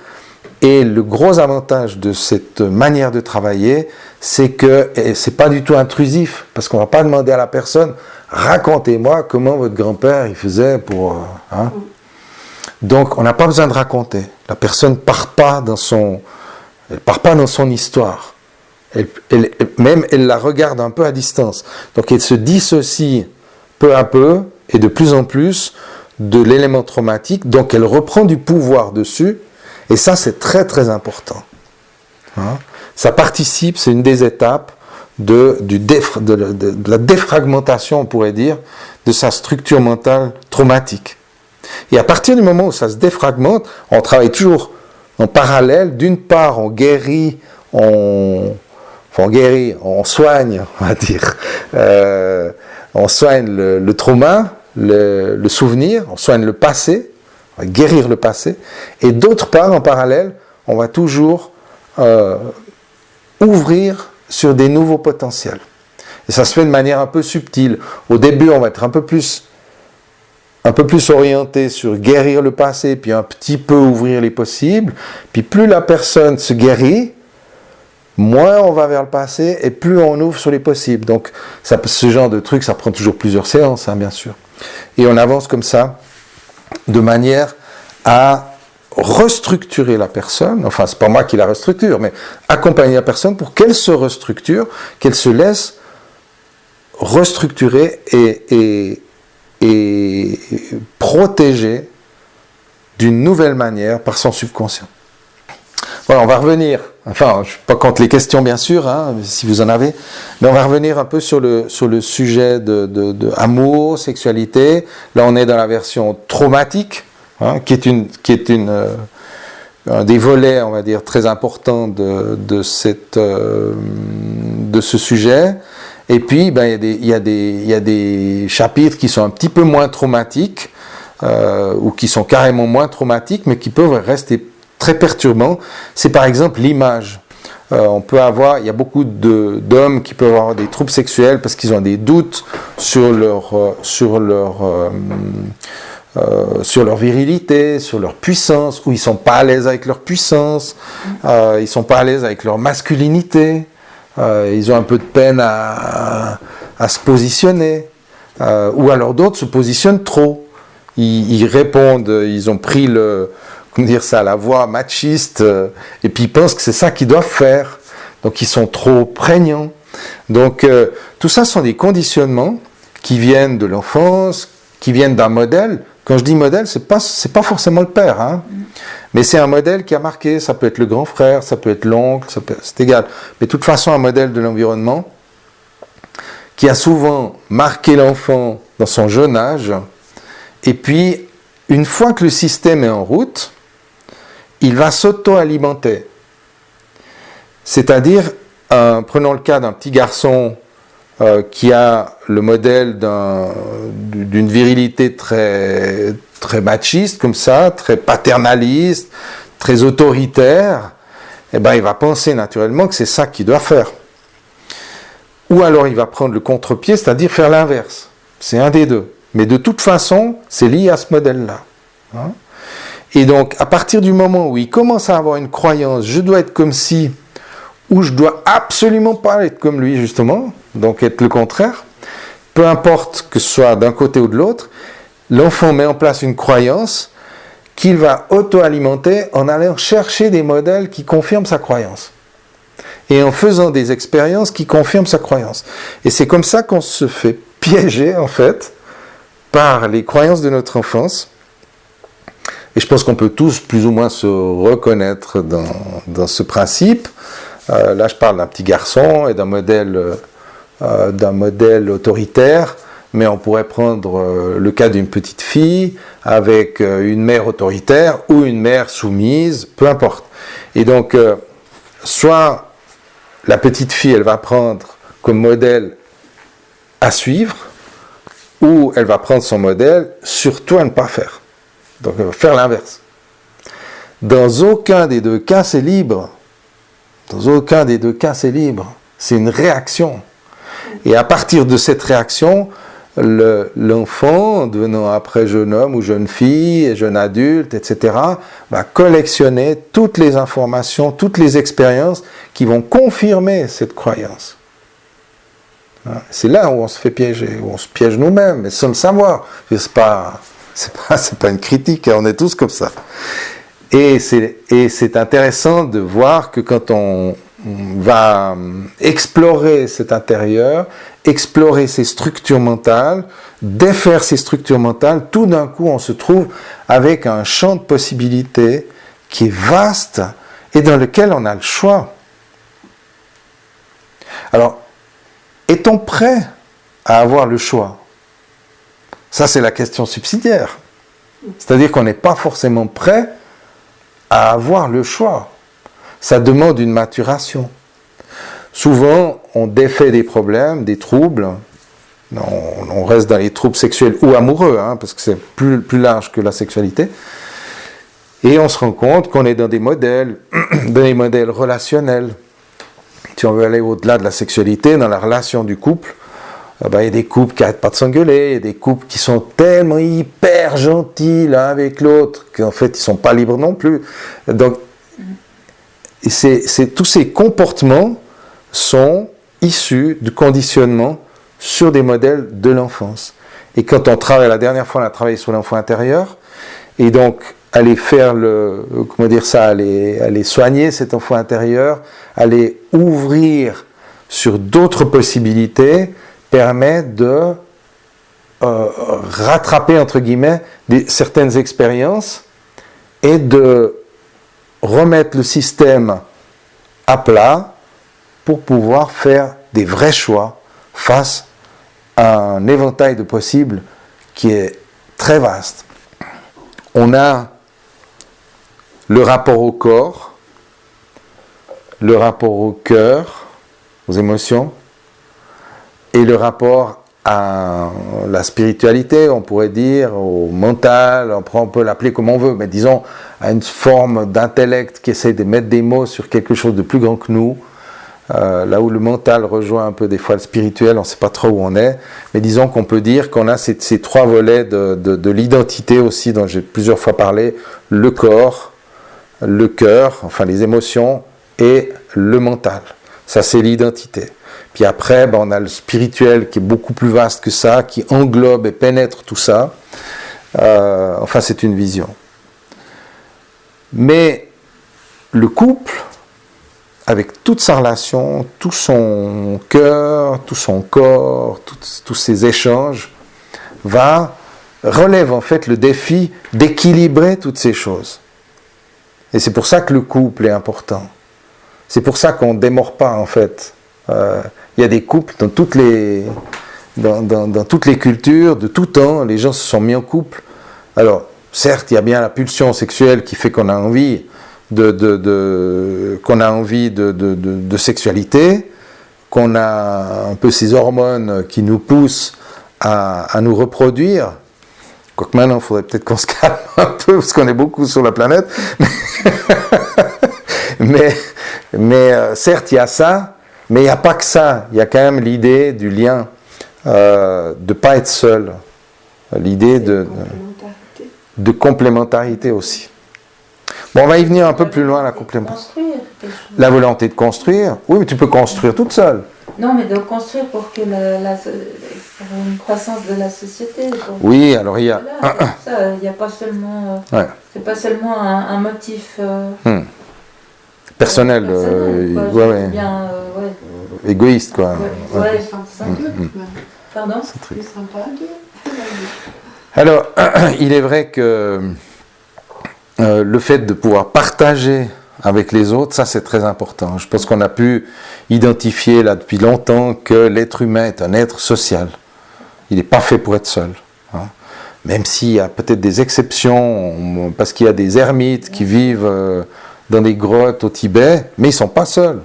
Et le gros avantage de cette manière de travailler, c'est que c'est pas du tout intrusif, parce qu'on va pas demander à la personne « racontez-moi comment votre grand-père il faisait pour... Hein ». Donc, on n'a pas besoin de raconter. La personne part pas dans son histoire. Elle la regarde un peu à distance. Donc, elle se dissocie peu à peu et de plus en plus de l'élément traumatique. Donc, elle reprend du pouvoir dessus. Et ça, c'est très, très important. Hein? Ça participe, c'est une des étapes de la défragmentation, on pourrait dire, de sa structure mentale traumatique. Et à partir du moment où ça se défragmente, on travaille toujours en parallèle. D'une part, on guérit, on soigne, on va dire. On soigne le trauma, le souvenir, on soigne le passé, on va guérir le passé. Et d'autre part, en parallèle, on va toujours ouvrir sur des nouveaux potentiels. Et ça se fait de manière un peu subtile. Au début, on va être un peu plus orienté sur guérir le passé, puis un petit peu ouvrir les possibles. Puis plus la personne se guérit, moins on va vers le passé, et plus on ouvre sur les possibles. Donc ce genre de truc, ça prend toujours plusieurs séances, hein, bien sûr. Et on avance comme ça, de manière à restructurer la personne, enfin c'est pas moi qui la restructure, mais accompagner la personne pour qu'elle se restructure, qu'elle se laisse restructurer et protéger d'une nouvelle manière par son subconscient. Voilà, on va revenir, enfin je ne suis pas contre les questions bien sûr, hein, si vous en avez, mais on va revenir un peu sur le sujet de amour, sexualité. Là on est dans la version traumatique, hein, qui est un des volets, on va dire, très importants de ce sujet. Et puis, il y a des chapitres qui sont un petit peu moins traumatiques, ou qui sont carrément moins traumatiques, mais qui peuvent rester très perturbants. C'est par exemple l'image. Il y a beaucoup d'hommes qui peuvent avoir des troubles sexuels parce qu'ils ont des doutes sur leur virilité, sur leur puissance, ou ils sont pas à l'aise avec leur puissance, ils sont pas à l'aise avec leur masculinité. Ils ont un peu de peine à se positionner, ou alors d'autres se positionnent trop. Ils répondent, ils ont pris la voix machiste, et puis ils pensent que c'est ça qu'ils doivent faire. Donc ils sont trop prégnants. Donc tout ça sont des conditionnements qui viennent de l'enfance, qui viennent d'un modèle. Quand je dis modèle, c'est pas forcément le père, hein. Mais c'est un modèle qui a marqué, ça peut être le grand frère, ça peut être l'oncle, c'est égal. Mais de toute façon, un modèle de l'environnement qui a souvent marqué l'enfant dans son jeune âge. Et puis, une fois que le système est en route, il va s'auto-alimenter. C'est-à-dire, prenons le cas d'un petit garçon qui a le modèle d'une virilité très, très machiste, comme ça, très paternaliste, très autoritaire, il va penser naturellement que c'est ça qu'il doit faire. ou alors il va prendre le contre-pied, c'est-à-dire faire l'inverse. C'est un des deux. Mais de toute façon, c'est lié à ce modèle-là. Hein? Et donc, à partir du moment où il commence à avoir une croyance, je dois être comme si, ou je dois absolument pas être comme lui, justement, donc être le contraire, peu importe que ce soit d'un côté ou de l'autre, l'enfant met en place une croyance qu'il va auto-alimenter en allant chercher des modèles qui confirment sa croyance. Et en faisant des expériences qui confirment sa croyance. Et c'est comme ça qu'on se fait piéger, en fait, par les croyances de notre enfance. Et je pense qu'on peut tous plus ou moins se reconnaître dans ce principe. Là, je parle d'un petit garçon et d'un modèle autoritaire, mais on pourrait prendre le cas d'une petite fille avec une mère autoritaire ou une mère soumise, peu importe. Et donc, soit la petite fille, elle va prendre comme modèle à suivre, ou elle va prendre son modèle surtout à ne pas faire. Donc, elle va faire l'inverse. Dans aucun des deux cas, c'est libre. Dans aucun des deux cas, c'est libre. C'est une réaction. Et à partir de cette réaction, l'enfant, devenant après jeune homme ou jeune fille, jeune adulte, etc., va collectionner toutes les informations, toutes les expériences qui vont confirmer cette croyance. C'est là où on se fait piéger, où on se piège nous-mêmes, mais sans le savoir. C'est pas une critique, on est tous comme ça. Et c'est intéressant de voir que quand on va explorer cet intérieur, explorer ses structures mentales, défaire ces structures mentales, tout d'un coup on se trouve avec un champ de possibilités qui est vaste et dans lequel on a le choix. Alors, est-on prêt à avoir le choix ? Ça, c'est la question subsidiaire. C'est-à-dire qu'on n'est pas forcément prêt à avoir le choix. Ça demande une maturation. Souvent, on défait des problèmes, des troubles. On reste dans les troubles sexuels ou amoureux, hein, parce que c'est plus large que la sexualité. Et on se rend compte qu'on est dans des modèles relationnels. Si on veut aller au-delà de la sexualité, dans la relation du couple, il y a des couples qui n'arrêtent pas de s'engueuler, il y a des couples qui sont tellement hyper gentils l'un avec l'autre qu'en fait ils ne sont pas libres non plus. Donc, tous ces comportements sont issus du conditionnement sur des modèles de l'enfance. Et quand on travaille, la dernière fois on a travaillé sur l'enfant intérieur, et donc aller faire aller soigner cet enfant intérieur, aller ouvrir sur d'autres possibilités, permet de rattraper, entre guillemets, certaines expériences et de remettre le système à plat pour pouvoir faire des vrais choix face à un éventail de possibles qui est très vaste. On a le rapport au corps, le rapport au cœur, aux émotions, et le rapport à la spiritualité, on pourrait dire, au mental, on peut l'appeler comme on veut, mais disons à une forme d'intellect qui essaie de mettre des mots sur quelque chose de plus grand que nous, là où le mental rejoint un peu des fois le spirituel, on ne sait pas trop où on est, mais disons qu'on peut dire qu'on a ces trois volets de l'identité aussi, dont j'ai plusieurs fois parlé, le corps, le cœur, enfin les émotions, et le mental. Ça, c'est l'identité. Puis après, on a le spirituel qui est beaucoup plus vaste que ça, qui englobe et pénètre tout ça. Enfin, c'est une vision. Mais le couple, avec toute sa relation, tout son cœur, tout son corps, tous ces échanges, relève en fait le défi d'équilibrer toutes ces choses. Et c'est pour ça que le couple est important. C'est pour ça qu'on ne démord pas, en fait. Il y a des couples dans toutes les cultures, de tout temps, les gens se sont mis en couple. Alors, certes, il y a bien la pulsion sexuelle qui fait qu'on a envie de sexualité, qu'on a un peu ces hormones qui nous poussent à nous reproduire. Quoique maintenant, il faudrait peut-être qu'on se calme un peu, parce qu'on est beaucoup sur la planète. Mais certes, il y a ça, Mais il n'y a pas que ça, il y a quand même l'idée du lien, de ne pas être seul, l'idée de complémentarité aussi. Bon, on va y venir un peu plus loin, la complémentarité. La volonté de construire, oui, mais tu peux construire toute seule. Non, mais de construire pour que pour une croissance de la société. Oui, alors il y a... Il n'y a pas seulement... C'est pas seulement un motif... personnel, bien, égoïste, quoi. Pardon. C'est très sympa. Alors, il est vrai que le fait de pouvoir partager avec les autres, ça c'est très important. Je pense qu'on a pu identifier là depuis longtemps que l'être humain est un être social. Il n'est pas fait pour être seul. Hein. Même s'il y a peut-être des exceptions, parce qu'il y a des ermites qui vivent dans des grottes au Tibet, mais ils ne sont pas seuls.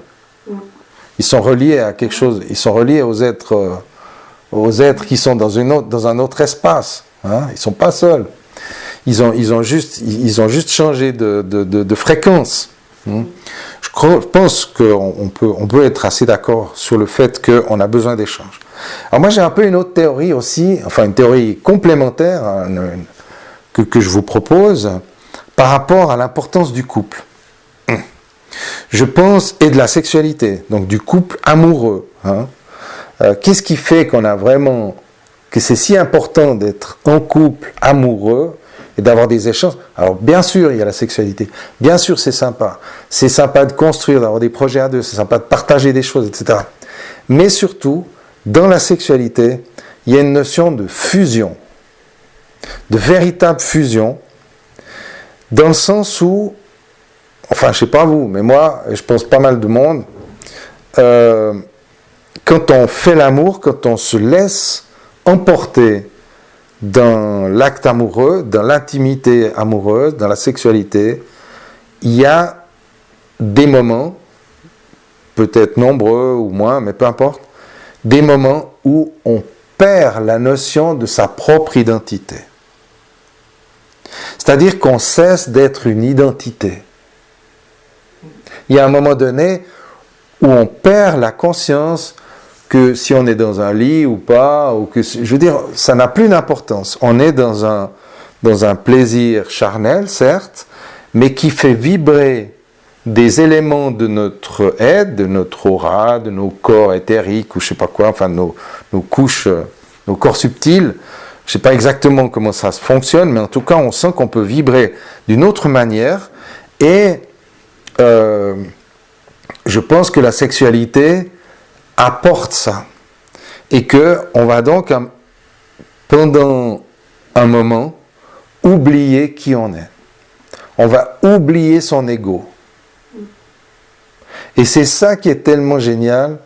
Ils sont reliés à quelque chose, ils sont reliés aux êtres qui sont dans un autre espace. Hein. Ils ne sont pas seuls. Ils ont juste changé de fréquence. Je pense qu'on peut être assez d'accord sur le fait qu'on a besoin d'échanges. Alors moi j'ai un peu une autre théorie aussi, enfin une théorie complémentaire que je vous propose par rapport à l'importance du couple. Je pense, et de la sexualité, donc du couple amoureux. Hein. Qu'est-ce qui fait que c'est si important d'être en couple amoureux et d'avoir des échanges? Alors bien sûr il y a la sexualité, bien sûr c'est sympa de construire, d'avoir des projets à deux, c'est sympa de partager des choses, etc. Mais surtout, dans la sexualité, il y a une notion de fusion, de véritable fusion, dans le sens où, enfin je sais pas vous, mais moi, je pense pas mal de monde, quand on fait l'amour, quand on se laisse emporter dans l'acte amoureux, dans l'intimité amoureuse, dans la sexualité, il y a des moments, peut-être nombreux ou moins, mais peu importe, des moments où on perd la notion de sa propre identité. C'est-à-dire qu'on cesse d'être une identité. Il y a un moment donné où on perd la conscience que si on est dans un lit ou pas, ou que, je veux dire, ça n'a plus d'importance. On est dans un plaisir charnel, certes, mais qui fait vibrer des éléments de notre être, de notre aura, de nos corps éthériques, ou je sais pas quoi, enfin nos couches, nos corps subtils. Je sais pas exactement comment ça fonctionne, mais en tout cas, on sent qu'on peut vibrer d'une autre manière, et je pense que la sexualité apporte ça, et que on va donc pendant un moment oublier qui on est. On va oublier son ego. Et c'est ça qui est tellement génial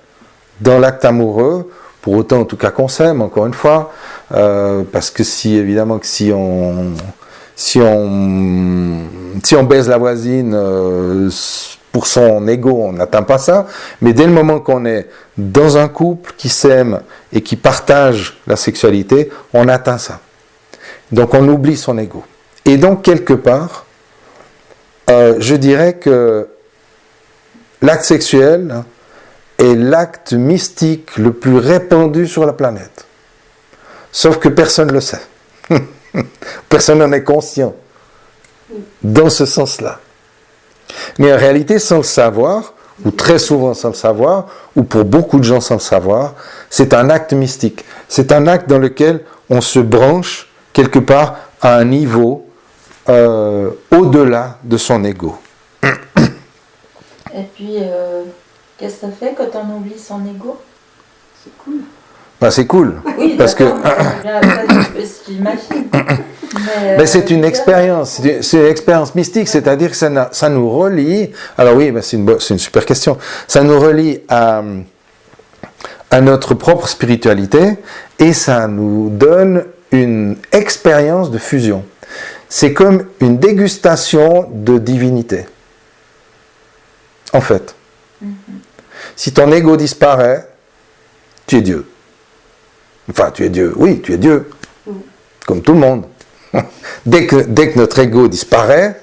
dans l'acte amoureux, pour autant en tout cas qu'on s'aime, encore une fois, parce que si on baise la voisine pour son ego, on n'atteint pas ça, mais dès le moment qu'on est dans un couple qui s'aime et qui partage la sexualité, on atteint ça. Donc on oublie son ego. Et donc quelque part, je dirais que l'acte sexuel est l'acte mystique le plus répandu sur la planète. Sauf que personne ne le sait. Personne n'en est conscient. Dans ce sens-là. Mais en réalité, sans le savoir, ou très souvent sans le savoir, ou pour beaucoup de gens sans le savoir, c'est un acte mystique. C'est un acte dans lequel on se branche quelque part à un niveau au-delà de son ego. Et puis, qu'est-ce que ça fait quand on oublie son ego? C'est cool. Ben, c'est cool. Oui, parce que j'imagine. Mais c'est une expérience, c'est une expérience mystique, c'est-à-dire que ça nous relie. Alors oui, ben c'est une super question. Ça nous relie à notre propre spiritualité, et ça nous donne une expérience de fusion. C'est comme une dégustation de divinité. En fait, si ton ego disparaît, tu es Dieu. Enfin, tu es Dieu. Oui, tu es Dieu. Comme tout le monde. Dès que notre ego disparaît,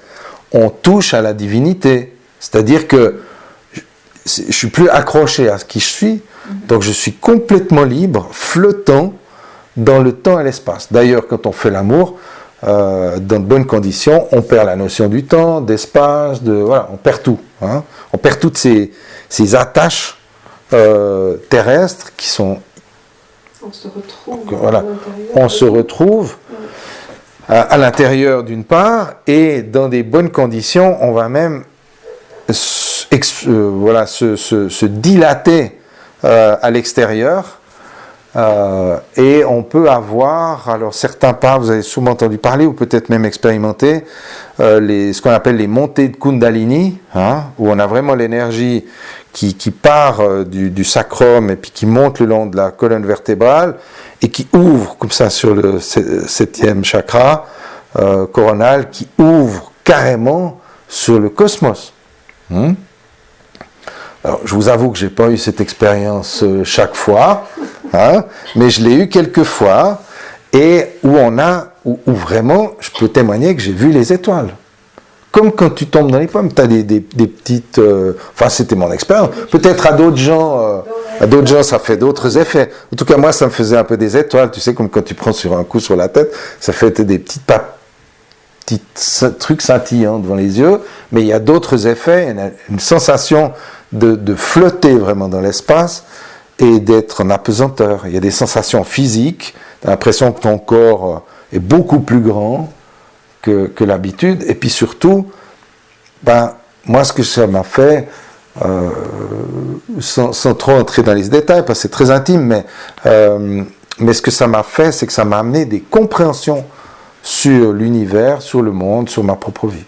on touche à la divinité. C'est-à-dire que je suis plus accroché à ce qui je suis, donc je suis complètement libre, flottant dans le temps et l'espace. D'ailleurs, quand on fait l'amour, dans de bonnes conditions, on perd la notion du temps, d'espace, voilà, on perd tout. Hein. On perd toutes ces attaches terrestres qui sont... On se retrouve. Voilà, on se retrouve à l'intérieur d'une part, et dans des bonnes conditions, on va même se dilater à l'extérieur. Et on peut avoir, alors certains parlent, vous avez souvent entendu parler ou peut-être même expérimenté, ce qu'on appelle les montées de Kundalini, hein, où on a vraiment l'énergie qui part du sacrum et puis qui monte le long de la colonne vertébrale et qui ouvre comme ça sur le 7e chakra coronal, qui ouvre carrément sur le cosmos. Alors, je vous avoue que je n'ai pas eu cette expérience chaque fois, hein, mais je l'ai eu quelques fois, et où vraiment, je peux témoigner que j'ai vu les étoiles. Comme quand tu tombes dans les pommes, tu as des petites... Enfin, c'était mon expérience. Peut-être à d'autres gens, ça fait d'autres effets. En tout cas, moi, ça me faisait un peu des étoiles. Tu sais, comme quand tu prends sur un coup sur la tête, ça fait des petits trucs scintillants devant les yeux. Mais il y a d'autres effets, une sensation de flotter vraiment dans l'espace et d'être en apesanteur. Il y a des sensations physiques, tu as l'impression que ton corps est beaucoup plus grand que l'habitude, et puis surtout, moi ce que ça m'a fait, sans trop entrer dans les détails, parce que c'est très intime, mais ce que ça m'a fait, c'est que ça m'a amené des compréhensions sur l'univers, sur le monde, sur ma propre vie.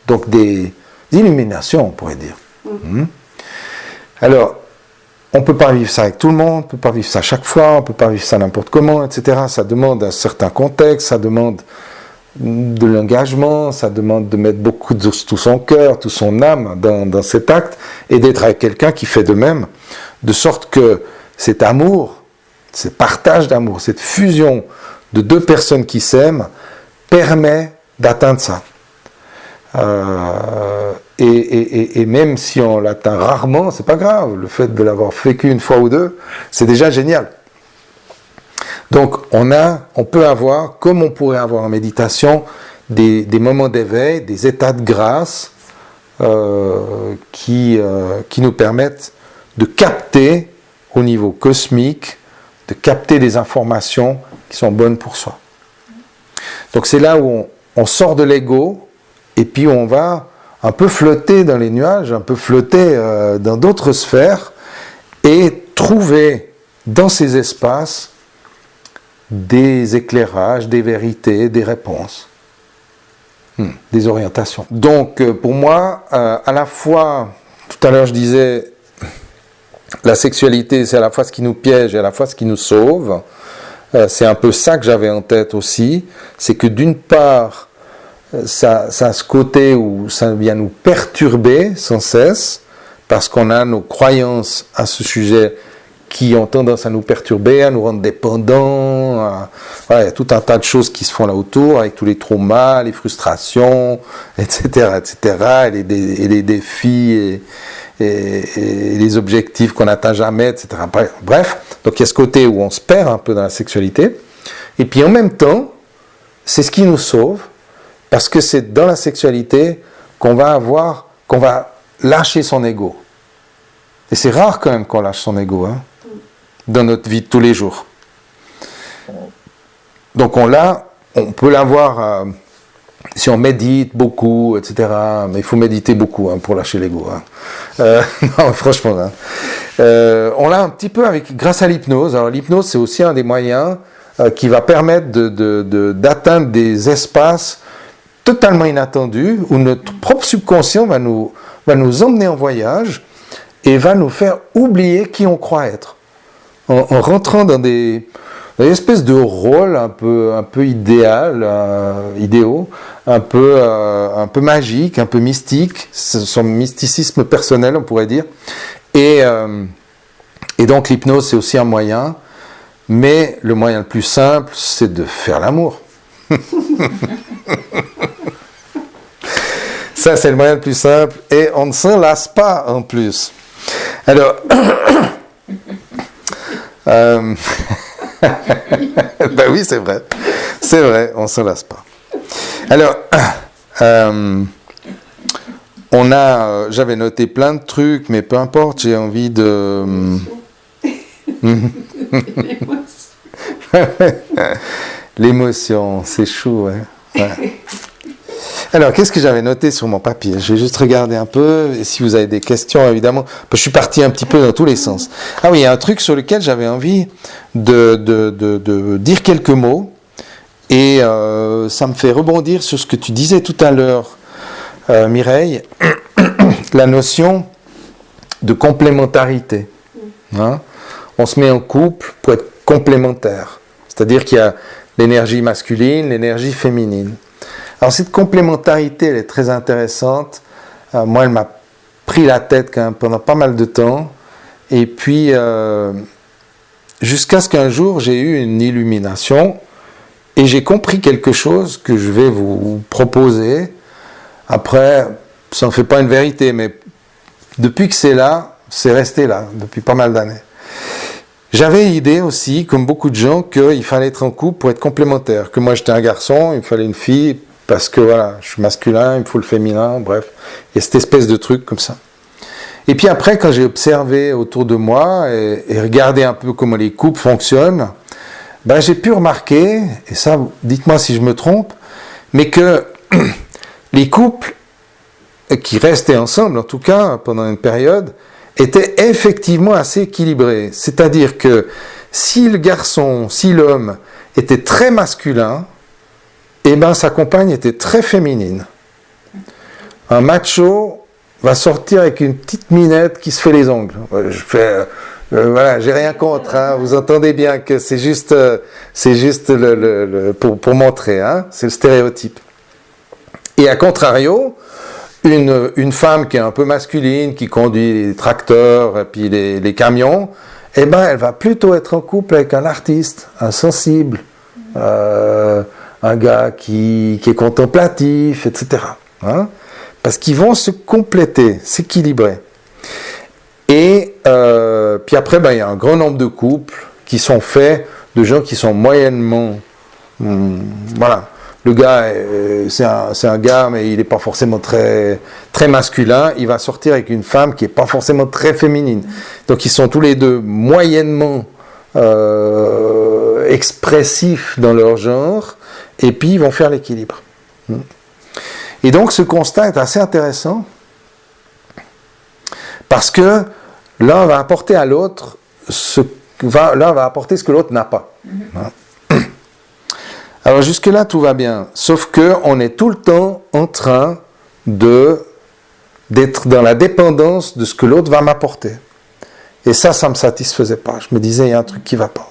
Donc des illuminations, on pourrait dire. Alors, on ne peut pas vivre ça avec tout le monde, on ne peut pas vivre ça chaque fois, on ne peut pas vivre ça n'importe comment, etc. Ça demande un certain contexte, ça demande de l'engagement, ça demande de mettre beaucoup de tout son cœur, toute son âme dans cet acte, et d'être avec quelqu'un qui fait de même, de sorte que cet amour, ce partage d'amour, cette fusion de deux personnes qui s'aiment, permet d'atteindre ça. Et même si on l'atteint rarement, c'est pas grave. Le fait de l'avoir fait qu'une fois ou deux, c'est déjà génial. Donc on peut avoir, comme on pourrait avoir en méditation, des moments d'éveil, des états de grâce qui nous permettent de capter au niveau cosmique, de capter des informations qui sont bonnes pour soi. Donc c'est là où on sort de l'ego, et puis on va un peu flotter dans les nuages, un peu flotter dans d'autres sphères, et trouver dans ces espaces des éclairages, des vérités, des réponses, des orientations. Donc pour moi, à la fois, tout à l'heure je disais, la sexualité c'est à la fois ce qui nous piège et à la fois ce qui nous sauve. C'est un peu ça que j'avais en tête aussi, c'est que d'une part, ça a ce côté où ça vient nous perturber sans cesse, parce qu'on a nos croyances à ce sujet qui ont tendance à nous perturber, à nous rendre dépendants. Voilà, il y a tout un tas de choses qui se font là autour, avec tous les traumas, les frustrations, etc., et les défis, et les objectifs qu'on n'atteint jamais, etc. Bref, donc il y a ce côté où on se perd un peu dans la sexualité, et puis en même temps, c'est ce qui nous sauve, parce que c'est dans la sexualité qu'on va lâcher son ego. Et c'est rare quand même qu'on lâche son ego, hein, dans notre vie de tous les jours. Donc on peut l'avoir si on médite beaucoup, etc. Mais il faut méditer beaucoup pour lâcher l'ego. Non, franchement. On l'a un petit peu grâce à l'hypnose. Alors l'hypnose, c'est aussi un des moyens qui va permettre d'atteindre des espaces totalement inattendus, où notre propre subconscient va nous emmener en voyage et va nous faire oublier qui on croit être. En rentrant dans des espèces de rôles un peu idéaux, un peu magiques, un peu mystiques, son mysticisme personnel, on pourrait dire. Et donc l'hypnose, c'est aussi un moyen, mais le moyen le plus simple, c'est de faire l'amour. Ça, c'est le moyen le plus simple, et on ne s'en lasse pas en plus. Alors, ben oui, c'est vrai, on ne se lasse pas. Alors, j'avais noté plein de trucs, mais peu importe, j'ai envie de... L'émotion, c'est chou, ouais. Alors, qu'est-ce que j'avais noté sur mon papier? Je vais juste regarder un peu, et si vous avez des questions, évidemment, je suis parti un petit peu dans tous les sens. Ah oui, il y a un truc sur lequel j'avais envie de dire quelques mots, et ça me fait rebondir sur ce que tu disais tout à l'heure, Mireille, la notion de complémentarité. Hein? On se met en couple pour être complémentaire, c'est-à-dire qu'il y a l'énergie masculine, l'énergie féminine. Alors cette complémentarité, elle est très intéressante. Moi, elle m'a pris la tête quand même pendant pas mal de temps. Et puis, jusqu'à ce qu'un jour, j'ai eu une illumination et j'ai compris quelque chose que je vais vous proposer. Après, ça n'en fait pas une vérité, mais depuis que c'est là, c'est resté là, depuis pas mal d'années. J'avais l'idée aussi, comme beaucoup de gens, qu'il fallait être en couple pour être complémentaire. Que moi, j'étais un garçon, il me fallait une fille, parce que voilà, je suis masculin, il me faut le féminin, bref. Il y a cette espèce de truc comme ça. Et puis après, quand j'ai observé autour de moi et regardé un peu comment les couples fonctionnent, ben j'ai pu remarquer, et ça, dites-moi si je me trompe, mais que les couples qui restaient ensemble, en tout cas pendant une période, étaient effectivement assez équilibrés. C'est-à-dire que si l'homme était très masculin, eh ben sa compagne était très féminine. Un macho va sortir avec une petite minette qui se fait les ongles. Voilà, j'ai rien contre, hein, vous entendez bien que c'est juste pour montrer, hein, c'est le stéréotype. Et à contrario, une femme qui est un peu masculine, qui conduit les tracteurs et puis les camions, eh ben elle va plutôt être en couple avec un artiste, un sensible, un gars qui est contemplatif, etc. Hein? Parce qu'ils vont se compléter, s'équilibrer. Et puis après, ben, il y a un grand nombre de couples qui sont faits de gens qui sont moyennement... voilà. Le gars, c'est un gars, mais il n'est pas forcément très, très masculin. Il va sortir avec une femme qui n'est pas forcément très féminine. Donc ils sont tous les deux moyennement expressifs dans leur genre, et puis ils vont faire l'équilibre. Et donc ce constat est assez intéressant, parce que l'un va apporter à l'autre l'un va apporter ce que l'autre n'a pas. Alors jusque-là, tout va bien, sauf qu'on est tout le temps en train d'être dans la dépendance de ce que l'autre va m'apporter. Et ça ne me satisfaisait pas. Je me disais, il y a un truc qui ne va pas.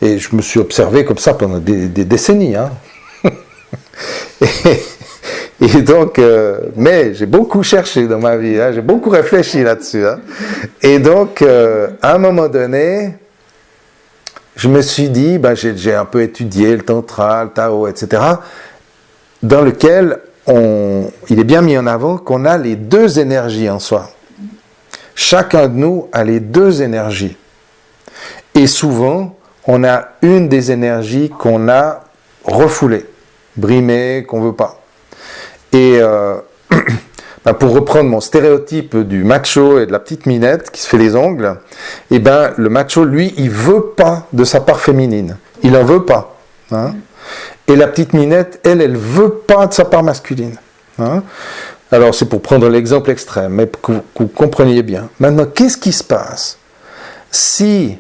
Et je me suis observé comme ça pendant des décennies. Hein. Et donc, mais j'ai beaucoup cherché dans ma vie, hein, j'ai beaucoup réfléchi là-dessus. Hein. Et donc, à un moment donné... je me suis dit, ben j'ai un peu étudié le tantra, le Tao, etc., dans lequel il est bien mis en avant qu'on a les deux énergies en soi. Chacun de nous a les deux énergies. Et souvent, on a une des énergies qu'on a refoulée, brimée, qu'on ne veut pas. Et ben pour reprendre mon stéréotype du macho et de la petite minette qui se fait les ongles, eh ben, le macho, lui, il ne veut pas de sa part féminine. Il n'en veut pas. Hein. Et la petite minette, elle ne veut pas de sa part masculine. Hein. Alors, c'est pour prendre l'exemple extrême, mais pour que vous compreniez bien. Maintenant, qu'est-ce qui se passe si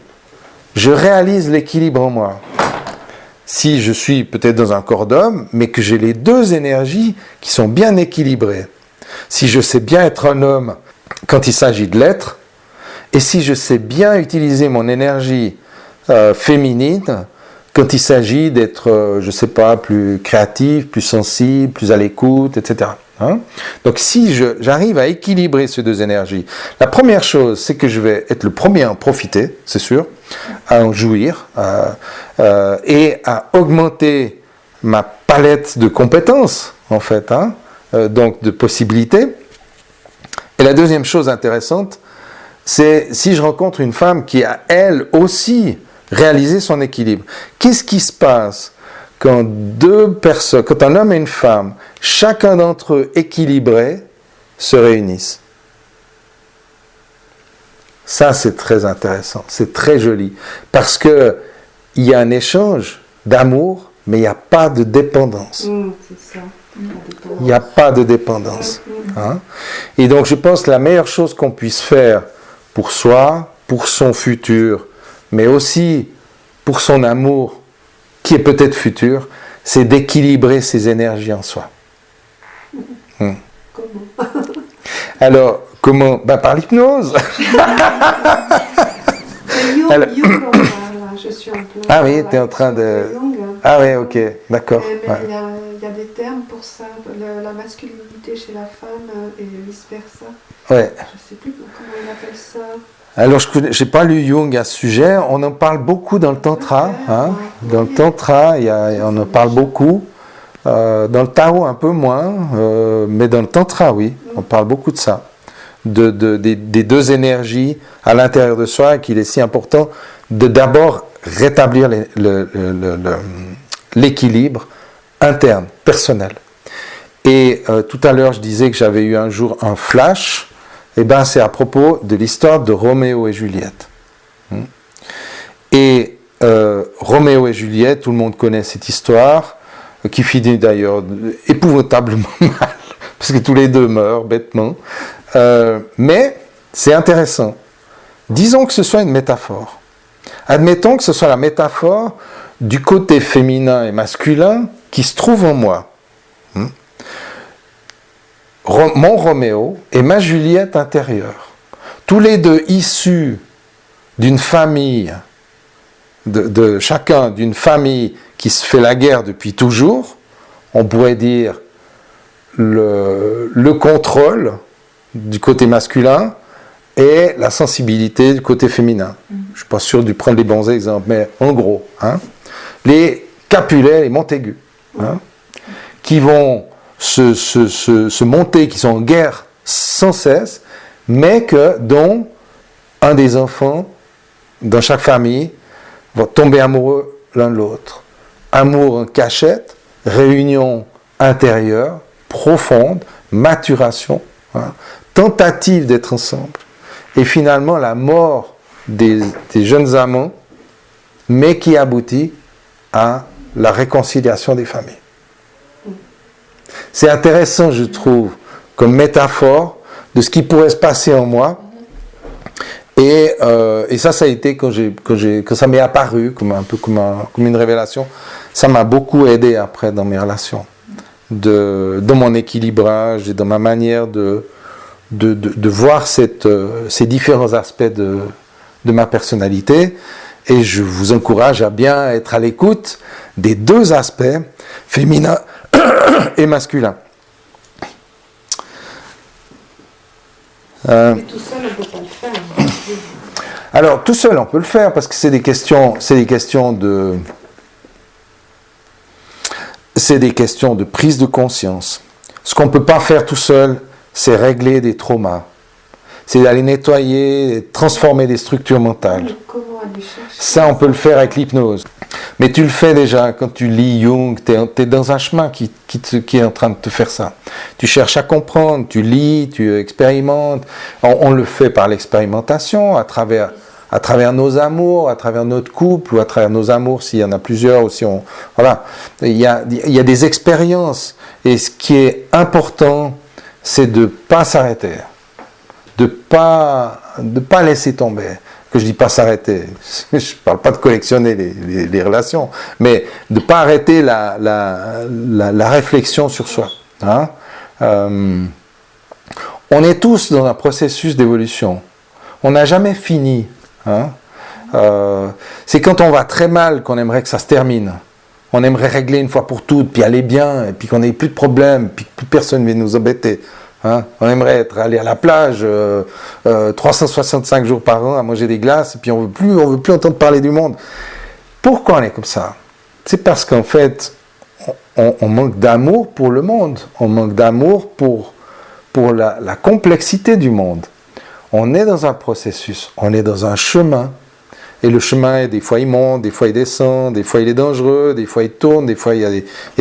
je réalise l'équilibre en moi? Si je suis peut-être dans un corps d'homme, mais que j'ai les deux énergies qui sont bien équilibrées. Si je sais bien être un homme quand il s'agit de l'être, et si je sais bien utiliser mon énergie féminine quand il s'agit d'être, je ne sais pas, plus créatif, plus sensible, plus à l'écoute, etc. Hein? Donc si j'arrive à équilibrer ces deux énergies, la première chose, c'est que je vais être le premier à en profiter, c'est sûr, à en jouir, et à augmenter ma palette de compétences, en fait, hein? Donc de possibilités. Et la deuxième chose intéressante, c'est si je rencontre une femme qui a elle aussi réalisé son équilibre. Qu'est-ce qui se passe quand deux personnes, quand un homme et une femme, chacun d'entre eux équilibrés, se réunissent? Ça, c'est très intéressant, c'est très joli, parce que il y a un échange d'amour, mais il n'y a pas de dépendance. C'est ça. Il n'y a pas de dépendance. Hein? Et donc, je pense que la meilleure chose qu'on puisse faire pour soi, pour son futur, mais aussi pour son amour, qui est peut-être futur, c'est d'équilibrer ses énergies en soi. Comment? Alors, comment? Par l'hypnose. Je suis en plein. Ah oui, tu es en train de... Ah oui, ok, d'accord. Mais il y a des termes pour ça, la masculinité chez la femme et vice-versa. Ouais. Je ne sais plus comment il appelle ça. Alors, je n'ai pas lu Jung à ce sujet, on en parle beaucoup dans le Tantra. Hein. Dans le Tantra, on en parle beaucoup. Dans le Tao, un peu moins, mais dans le Tantra, oui, on parle beaucoup de ça. Des deux énergies à l'intérieur de soi, et qu'il est si important de d'abord rétablir l'équilibre interne, personnel. Et tout à l'heure, je disais que j'avais eu un jour un flash, et ben c'est à propos de l'histoire de Roméo et Juliette. Et Roméo et Juliette, tout le monde connaît cette histoire, qui finit d'ailleurs épouvantablement mal, parce que tous les deux meurent bêtement. Mais c'est intéressant. Disons que ce soit une métaphore. Admettons que ce soit la métaphore du côté féminin et masculin qui se trouve en moi. Mon Roméo et ma Juliette intérieure, tous les deux issus d'une famille, de chacun d'une famille qui se fait la guerre depuis toujours, on pourrait dire le contrôle du côté masculin et la sensibilité du côté féminin. Je ne suis pas sûr de prendre les bons exemples, mais en gros, les Capulet, les Montaigu, qui vont se monter, qui sont en guerre sans cesse, mais dont un des enfants, dans chaque famille, va tomber amoureux l'un de l'autre. Amour en cachette, réunion intérieure, profonde, maturation, tentative d'être ensemble. Et finalement, la mort des jeunes amants, mais qui aboutit à la réconciliation des familles. C'est intéressant, je trouve, comme métaphore de ce qui pourrait se passer en moi. Et ça a été quand ça m'est apparu comme une révélation. Ça m'a beaucoup aidé après dans mes relations, dans mon équilibrage et dans ma manière de voir ces différents aspects de ma personnalité. Et je vous encourage à bien être à l'écoute des deux aspects, féminin et masculin. Mais tout seul, on ne peut pas le faire. Alors, tout seul, on peut le faire parce que c'est des questions de prise de conscience. Ce qu'on ne peut pas faire tout seul, c'est régler des traumas. C'est d'aller nettoyer, transformer des structures mentales. Ça, on peut le faire avec l'hypnose. Mais tu le fais déjà quand tu lis Jung, tu es dans un chemin qui est en train de te faire ça. Tu cherches à comprendre, tu lis, tu expérimentes. On le fait par l'expérimentation, à travers nos amours, à travers notre couple, ou à travers nos amours, s'il y en a plusieurs, ou si on... Voilà. Il y a des expériences. Et ce qui est important, c'est de ne pas s'arrêter. De pas laisser tomber. Que je dis pas s'arrêter, je parle pas de collectionner les relations, mais de pas arrêter la réflexion sur soi. On est tous dans un processus d'évolution. On n'a jamais fini. C'est quand on va très mal qu'on aimerait que ça se termine. On aimerait régler une fois pour toutes, puis aller bien, et puis qu'on n'ait plus de problème, puis que plus personne ne vienne nous embêter. On aimerait aller à la plage 365 jours par an à manger des glaces et puis on veut plus entendre parler du monde. Pourquoi on est comme ça? C'est parce qu'en fait on manque d'amour pour le monde, on manque d'amour pour la complexité du monde. On est dans un processus, on est dans un chemin. Et le chemin, des fois il monte, des fois il descend, des fois il est dangereux, des fois il tourne, des fois il y a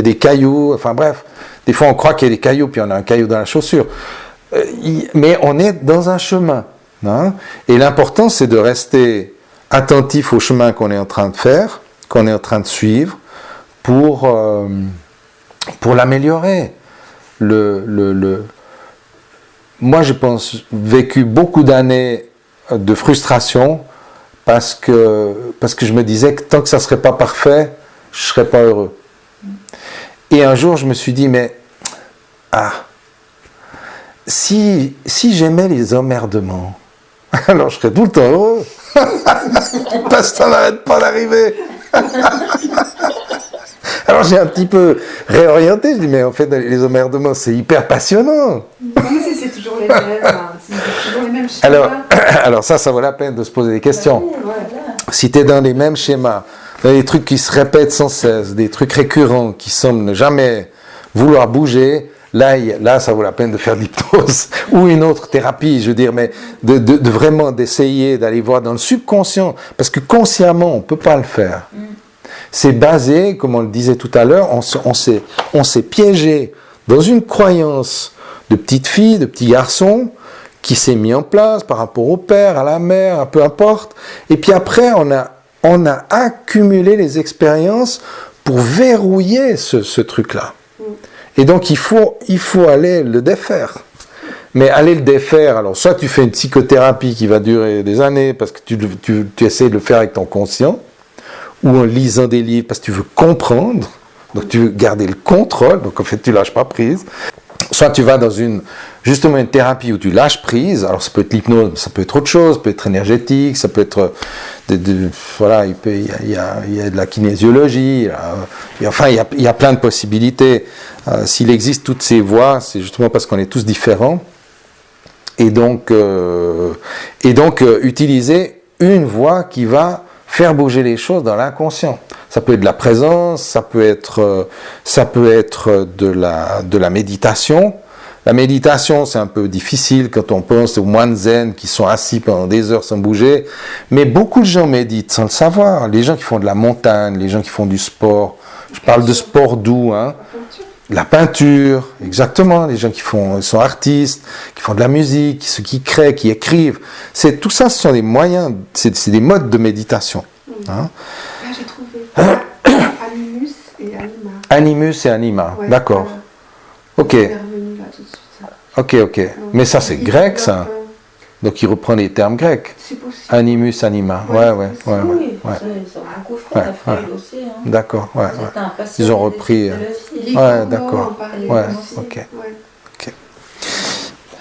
des cailloux, enfin bref. Des fois on croit qu'il y a des cailloux, puis on a un caillou dans la chaussure. Mais on est dans un chemin. Hein, et l'important, c'est de rester attentif au chemin qu'on est en train de faire, qu'on est en train de suivre, pour l'améliorer. Moi, je pense, vécu beaucoup d'années de frustration parce que je me disais que tant que ça ne serait pas parfait, je ne serais pas heureux. Et un jour, je me suis dit, mais si j'aimais les emmerdements, alors je serais tout le temps heureux. Parce que ça n'arrête pas d'arriver. Alors j'ai un petit peu réorienté, je dis mais en fait les emmerdements c'est hyper passionnant. C'est toujours les mêmes, c'est toujours les mêmes schémas. Alors ça vaut la peine de se poser des questions. Si tu es dans les mêmes schémas, dans des trucs qui se répètent sans cesse, des trucs récurrents qui semblent ne jamais vouloir bouger, là ça vaut la peine de faire de l'hypnose ou une autre thérapie, je veux dire, mais de vraiment d'essayer d'aller voir dans le subconscient, parce que consciemment on peut pas le faire. C'est basé, comme on le disait tout à l'heure, on s'est piégé dans une croyance de petite fille, de petit garçon, qui s'est mis en place par rapport au père, à la mère, peu importe. Et puis après, on a accumulé les expériences pour verrouiller ce truc-là. Et donc, il faut aller le défaire. Mais aller le défaire, alors soit tu fais une psychothérapie qui va durer des années parce que tu essaies de le faire avec ton conscient, ou en lisant des livres parce que tu veux comprendre, donc tu veux garder le contrôle, donc en fait tu lâches pas prise. Soit tu vas dans justement une thérapie où tu lâches prise, alors ça peut être l'hypnose, ça peut être autre chose, ça peut être énergétique, ça peut être, voilà, il y a de la kinésiologie, enfin il y a plein de possibilités. S'il existe toutes ces voies, c'est justement parce qu'on est tous différents, et donc utiliser une voie qui va faire bouger les choses dans l'inconscient. Ça peut être de la présence, ça peut être de la méditation. La méditation, c'est un peu difficile quand on pense aux moines zen qui sont assis pendant des heures sans bouger. Mais beaucoup de gens méditent sans le savoir. Les gens qui font de la montagne, les gens qui font du sport. Je parle de sport doux, hein. La peinture, exactement. Les gens qui sont artistes, qui font de la musique, ceux qui créent, qui écrivent. Tout ça, ce sont des moyens, c'est des modes de méditation. Hein. Là, j'ai trouvé Animus et Anima. Animus et Anima, ouais, d'accord. Ok. Ok. Donc, mais ça, c'est grec, ça. Donc, il reprend les termes grecs. C'est possible. Animus, Anima. Ouais. Oui, ça a beaucoup fait la feuille aussi. Hein. D'accord, ouais. Ils ont repris. Ouais, d'accord. Ouais, ok.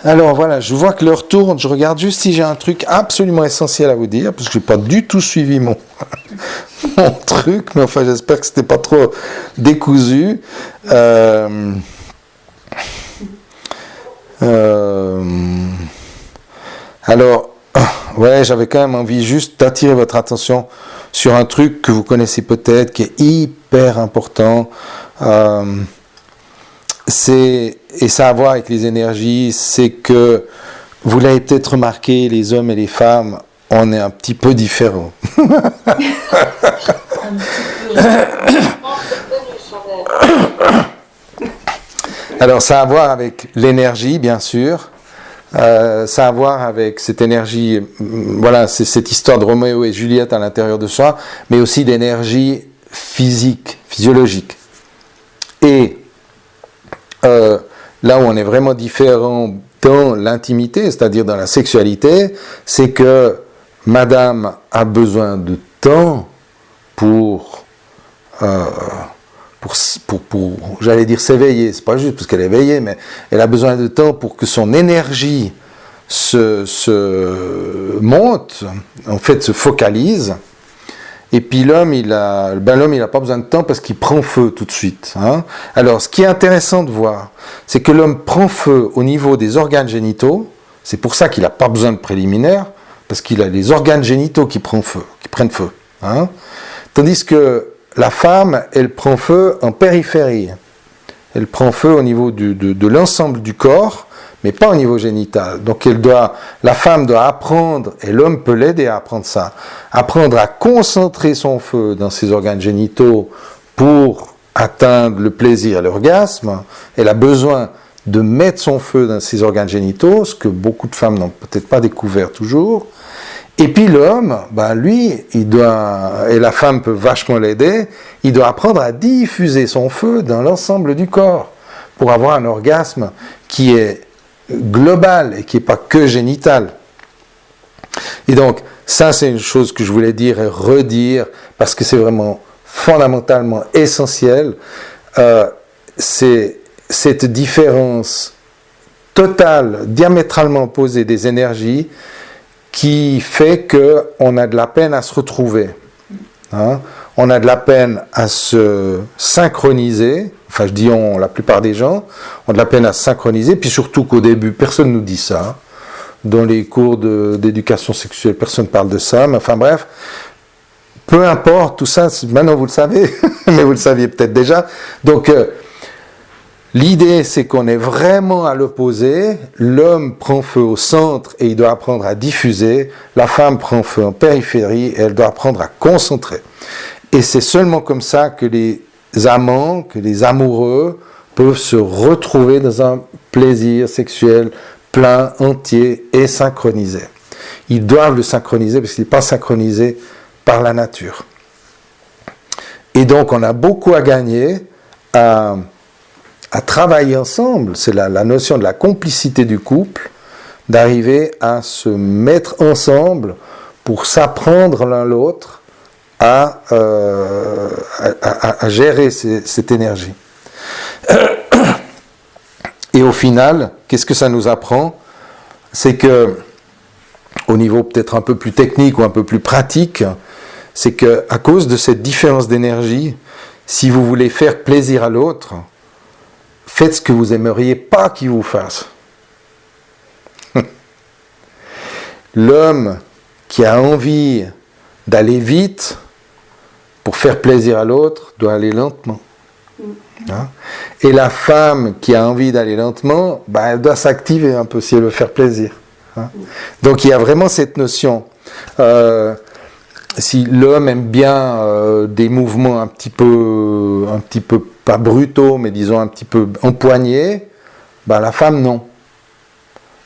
Alors voilà, je vois que l'heure tourne, je regarde juste si j'ai un truc absolument essentiel à vous dire, parce que je n'ai pas du tout suivi mon truc, mais enfin j'espère que ce n'était pas trop décousu. Alors, ouais, j'avais quand même envie juste d'attirer votre attention sur un truc que vous connaissez peut-être, qui est hyper important. Et ça a à voir avec les énergies, c'est que, vous l'avez peut-être remarqué, les hommes et les femmes, on est un petit peu différents. Alors ça a à voir avec l'énergie, bien sûr. Ça a à voir avec cette énergie, voilà, c'est cette histoire de Roméo et Juliette à l'intérieur de soi, mais aussi d'énergie physique, physiologique. Et là où on est vraiment différent dans l'intimité, c'est-à-dire dans la sexualité, c'est que madame a besoin de temps pour j'allais dire s'éveiller, c'est pas juste parce qu'elle est éveillée, mais elle a besoin de temps pour que son énergie se monte, en fait se focalise. Et puis l'homme, il a pas besoin de temps parce qu'il prend feu tout de suite. Hein. Alors, ce qui est intéressant de voir, c'est que l'homme prend feu au niveau des organes génitaux. C'est pour ça qu'il n'a pas besoin de préliminaires, parce qu'il a les organes génitaux qui prennent feu. Hein. Tandis que la femme, elle prend feu en périphérie. Elle prend feu au niveau de l'ensemble du corps, mais pas au niveau génital. Donc la femme doit apprendre, et l'homme peut l'aider à apprendre ça, apprendre à concentrer son feu dans ses organes génitaux pour atteindre le plaisir et l'orgasme. Elle a besoin de mettre son feu dans ses organes génitaux, ce que beaucoup de femmes n'ont peut-être pas découvert toujours. Et puis l'homme, lui, et la femme peut vachement l'aider, il doit apprendre à diffuser son feu dans l'ensemble du corps pour avoir un orgasme qui est global et qui n'est pas que génital. Et donc, ça c'est une chose que je voulais dire et redire, parce que c'est vraiment fondamentalement essentiel. C'est cette différence totale, diamétralement opposée des énergies qui fait qu'on a de la peine à se retrouver. On a de la peine à se synchroniser. Enfin, je dis on, la plupart des gens ont de la peine à se synchroniser, puis surtout qu'au début, personne ne nous dit ça. Dans les cours d'éducation sexuelle, personne ne parle de ça, mais enfin bref, peu importe, tout ça, maintenant vous le savez, mais vous le saviez peut-être déjà. Donc, l'idée, c'est qu'on est vraiment à l'opposé. L'homme prend feu au centre et il doit apprendre à diffuser. La femme prend feu en périphérie et elle doit apprendre à concentrer. Et c'est seulement comme ça que les amants, que les amoureux peuvent se retrouver dans un plaisir sexuel plein, entier et synchronisé. Ils doivent le synchroniser parce qu'il n'est pas synchronisé par la nature. Et donc, on a beaucoup à gagner à travailler ensemble. C'est la notion de la complicité du couple, d'arriver à se mettre ensemble pour s'apprendre l'un l'autre à gérer cette énergie. Et au final, qu'est-ce que ça nous apprend? C'est que, au niveau peut-être un peu plus technique ou un peu plus pratique, c'est que à cause de cette différence d'énergie, si vous voulez faire plaisir à l'autre, faites ce que vous aimeriez pas qu'il vous fasse. L'homme qui a envie d'aller vite pour faire plaisir à l'autre doit aller lentement. Et la femme qui a envie d'aller lentement, elle doit s'activer un peu si elle veut faire plaisir. Donc il y a vraiment cette notion. Si l'homme aime bien des mouvements un petit peu pas brutaux, mais disons un petit peu empoignés, la femme non.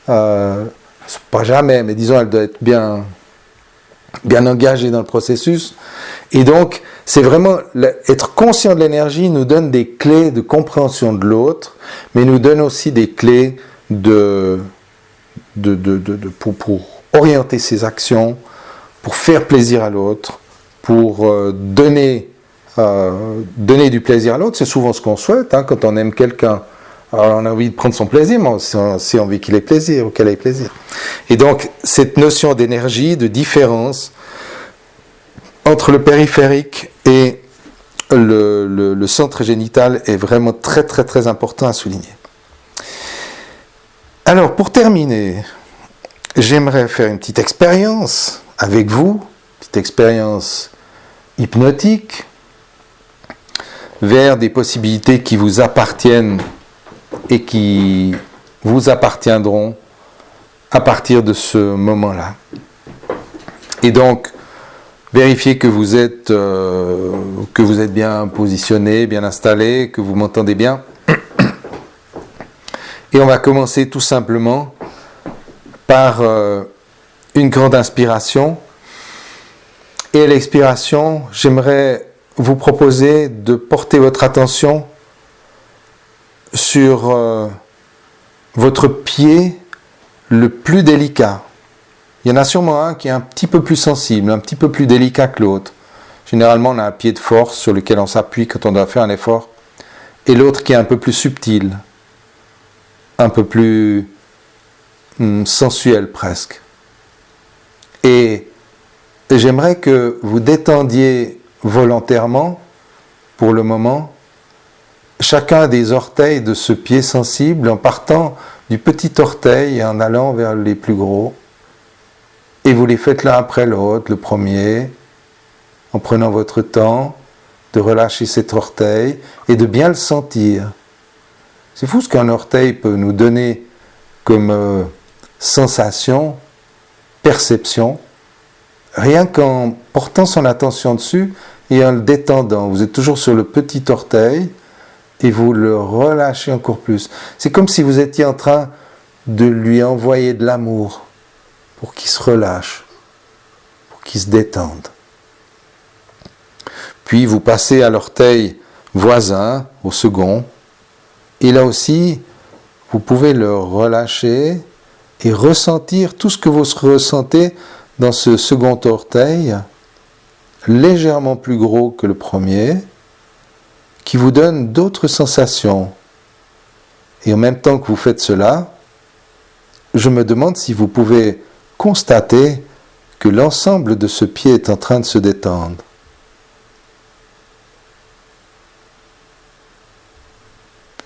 Pas jamais, mais disons elle doit être bien engagée dans le processus. Et donc, c'est vraiment être conscient de l'énergie nous donne des clés de compréhension de l'autre, mais nous donne aussi des clés pour orienter ses actions, pour faire plaisir à l'autre, pour donner du plaisir à l'autre. C'est souvent ce qu'on souhaite quand on aime quelqu'un. Alors on a envie de prendre son plaisir, mais c'est envie qu'il ait plaisir ou qu'elle ait plaisir. Et donc, cette notion d'énergie, de différence entre le périphérique et le centre génital est vraiment très très très important à souligner. Alors, pour terminer, j'aimerais faire une petite expérience avec vous, une petite expérience hypnotique, vers des possibilités qui vous appartiennent et qui vous appartiendront à partir de ce moment-là. Et donc, vérifiez que vous êtes bien positionné, bien installé, que vous m'entendez bien. Et on va commencer tout simplement par une grande inspiration. Et à l'expiration, j'aimerais vous proposer de porter votre attention sur votre pied le plus délicat. Il y en a sûrement un qui est un petit peu plus sensible, un petit peu plus délicat que l'autre. Généralement, on a un pied de force sur lequel on s'appuie quand on doit faire un effort, et l'autre qui est un peu plus subtil, un peu plus sensuel presque. Et j'aimerais que vous détendiez volontairement, pour le moment, chacun des orteils de ce pied sensible en partant du petit orteil et en allant vers les plus gros. Et vous les faites l'un après l'autre, le premier, en prenant votre temps de relâcher cet orteil et de bien le sentir. C'est fou ce qu'un orteil peut nous donner comme sensation, perception, rien qu'en portant son attention dessus et en le détendant. Vous êtes toujours sur le petit orteil et vous le relâchez encore plus. C'est comme si vous étiez en train de lui envoyer de l'amour pour qu'il se relâche, pour qu'il se détende. Puis vous passez à l'orteil voisin, au second, et là aussi, vous pouvez le relâcher et ressentir tout ce que vous ressentez dans ce second orteil, légèrement plus gros que le premier, qui vous donne d'autres sensations. Et en même temps que vous faites cela, je me demande si vous pouvez constater que l'ensemble de ce pied est en train de se détendre.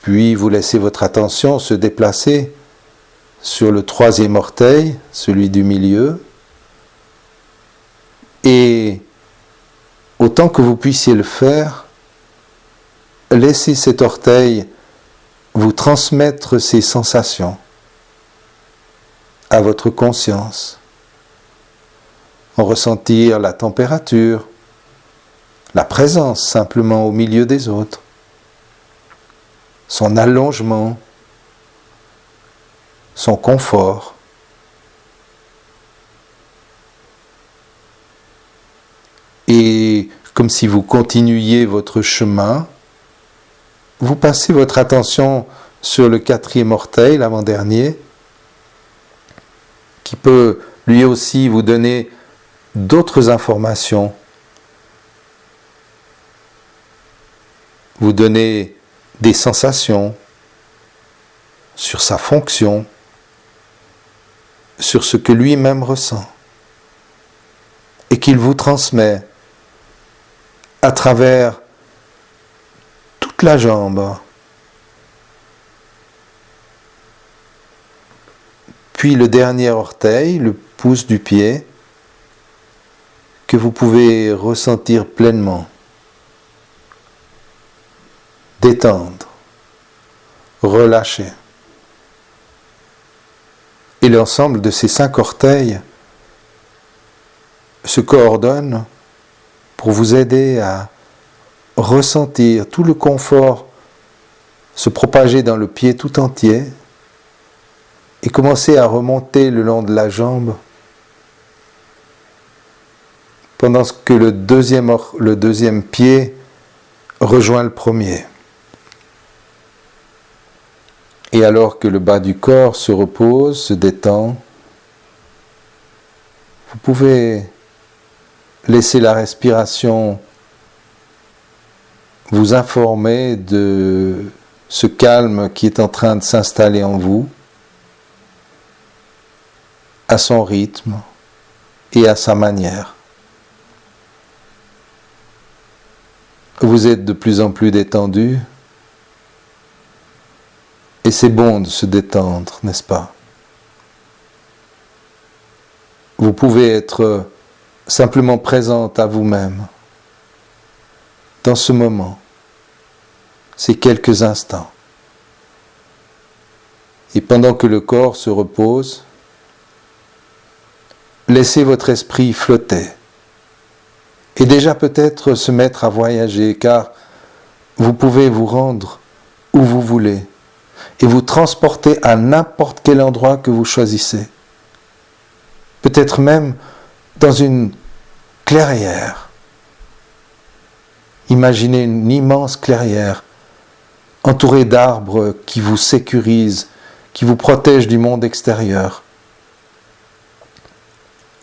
Puis vous laissez votre attention se déplacer sur le troisième orteil, celui du milieu, et autant que vous puissiez le faire, laissez cet orteil vous transmettre ces sensations à votre conscience, en ressentir la température, la présence simplement au milieu des autres, son allongement, son confort. Et comme si vous continuiez votre chemin, vous passez votre attention sur le quatrième orteil, l'avant-dernier, qui peut lui aussi vous donner d'autres informations, vous donner des sensations sur sa fonction, sur ce que lui-même ressent, et qu'il vous transmet à travers toute la jambe. Puis le dernier orteil, le pouce du pied, que vous pouvez ressentir pleinement, détendre, relâcher. Et l'ensemble de ces 5 orteils se coordonne pour vous aider à ressentir tout le confort se propager dans le pied tout entier et commencer à remonter le long de la jambe pendant que le deuxième pied rejoint le premier. Et alors que le bas du corps se repose, se détend, vous pouvez laisser la respiration vous informer de ce calme qui est en train de s'installer en vous, à son rythme et à sa manière. Vous êtes de plus en plus détendu, et c'est bon de se détendre, n'est-ce pas? Vous pouvez être simplement présente à vous-même dans ce moment, ces quelques instants. Et pendant que le corps se repose, laissez votre esprit flotter et déjà peut-être se mettre à voyager, car vous pouvez vous rendre où vous voulez et vous transporter à n'importe quel endroit que vous choisissez. Peut-être même dans une clairière. Imaginez une immense clairière entourée d'arbres qui vous sécurisent, qui vous protègent du monde extérieur.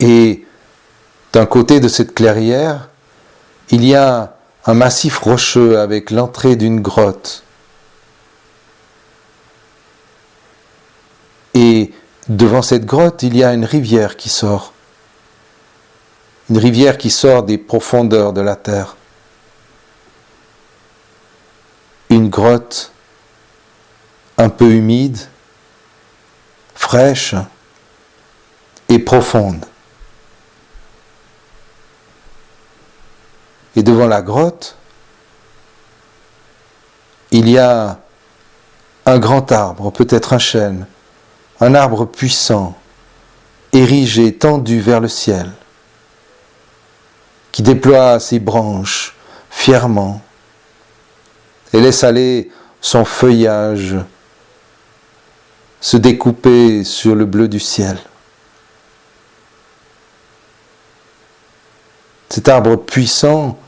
Et d'un côté de cette clairière, il y a un massif rocheux avec l'entrée d'une grotte. Et devant cette grotte, il y a une rivière qui sort. Une rivière qui sort des profondeurs de la terre. Une grotte un peu humide, fraîche et profonde. Et devant la grotte, il y a un grand arbre, peut-être un chêne, un arbre puissant, érigé, tendu vers le ciel, qui déploie ses branches fièrement et laisse aller son feuillage se découper sur le bleu du ciel. Cet arbre puissant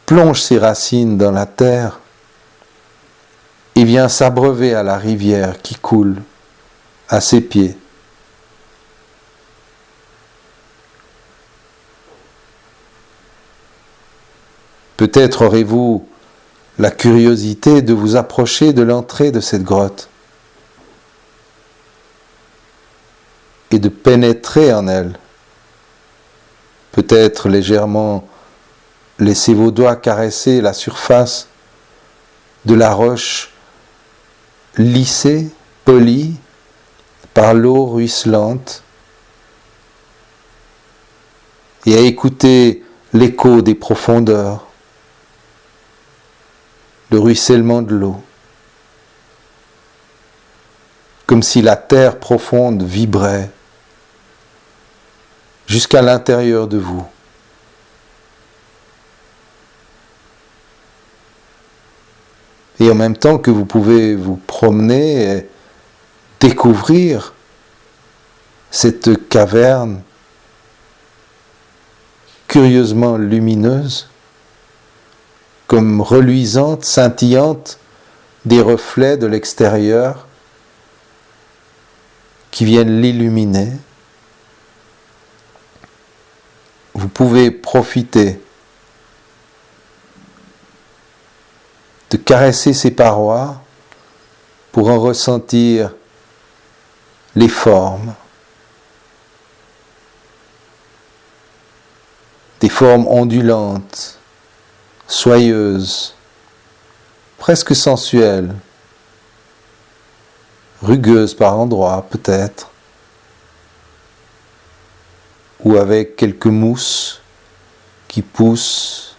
plonge ses racines dans la terre et vient s'abreuver à la rivière qui coule à ses pieds. Peut-être aurez-vous la curiosité de vous approcher de l'entrée de cette grotte et de pénétrer en elle. Peut-être légèrement laisser vos doigts caresser la surface de la roche lissée, polie par l'eau ruisselante et à écouter l'écho des profondeurs, le ruissellement de l'eau, comme si la terre profonde vibrait jusqu'à l'intérieur de vous. Et en même temps que vous pouvez vous promener et découvrir cette caverne curieusement lumineuse, comme reluisante, scintillante des reflets de l'extérieur qui viennent l'illuminer. Vous pouvez profiter de caresser ces parois pour en ressentir les formes. Des formes ondulantes, soyeuses, presque sensuelles, rugueuses par endroits peut-être, ou avec quelques mousses qui poussent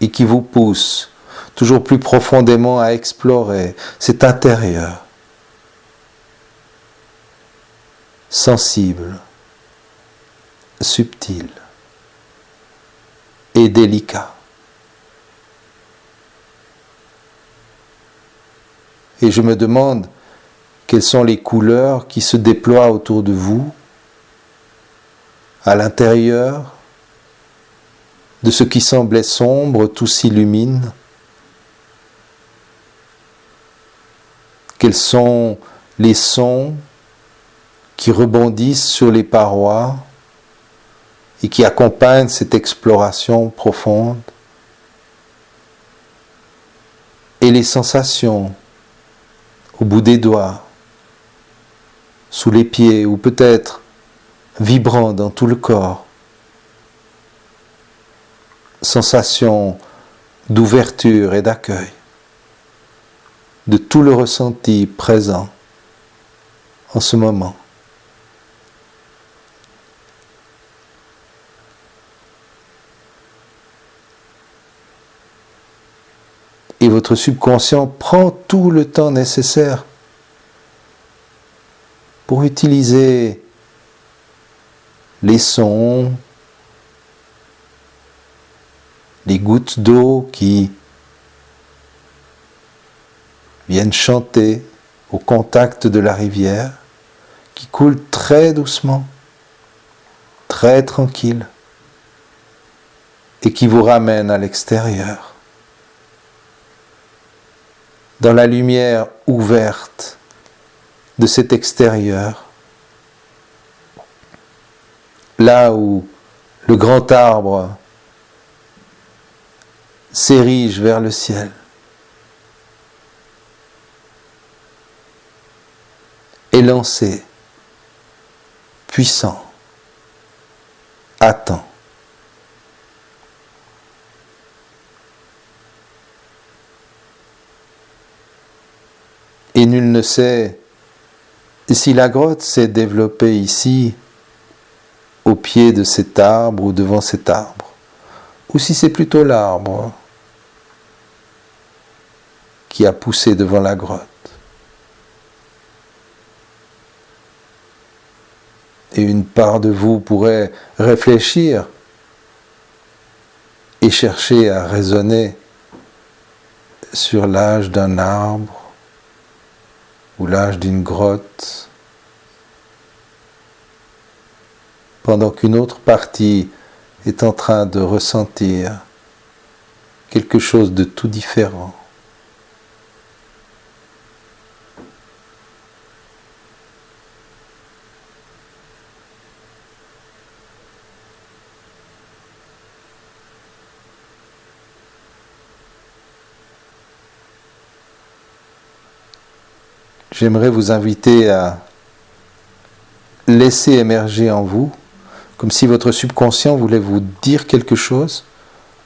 et qui vous poussent toujours plus profondément à explorer cet intérieur, sensible, subtil et délicat. Et je me demande quelles sont les couleurs qui se déploient autour de vous, à l'intérieur de ce qui semblait sombre, tout s'illumine. Quels sont les sons qui rebondissent sur les parois et qui accompagnent cette exploration profonde, et les sensations au bout des doigts, sous les pieds ou peut-être vibrant dans tout le corps, sensation d'ouverture et d'accueil, de tout le ressenti présent en ce moment. Et votre subconscient prend tout le temps nécessaire pour utiliser les sons, les gouttes d'eau qui viennent chanter au contact de la rivière, qui coule très doucement, très tranquille, et qui vous ramène à l'extérieur, dans la lumière ouverte de cet extérieur, là où le grand arbre s'érige vers le ciel. Élancé, puissant, attend. Et nul ne sait si la grotte s'est développée ici, au pied de cet arbre ou devant cet arbre, ou si c'est plutôt l'arbre qui a poussé devant la grotte. Et une part de vous pourrait réfléchir et chercher à raisonner sur l'âge d'un arbre ou l'âge d'une grotte, pendant qu'une autre partie est en train de ressentir quelque chose de tout différent. J'aimerais vous inviter à laisser émerger en vous, comme si votre subconscient voulait vous dire quelque chose,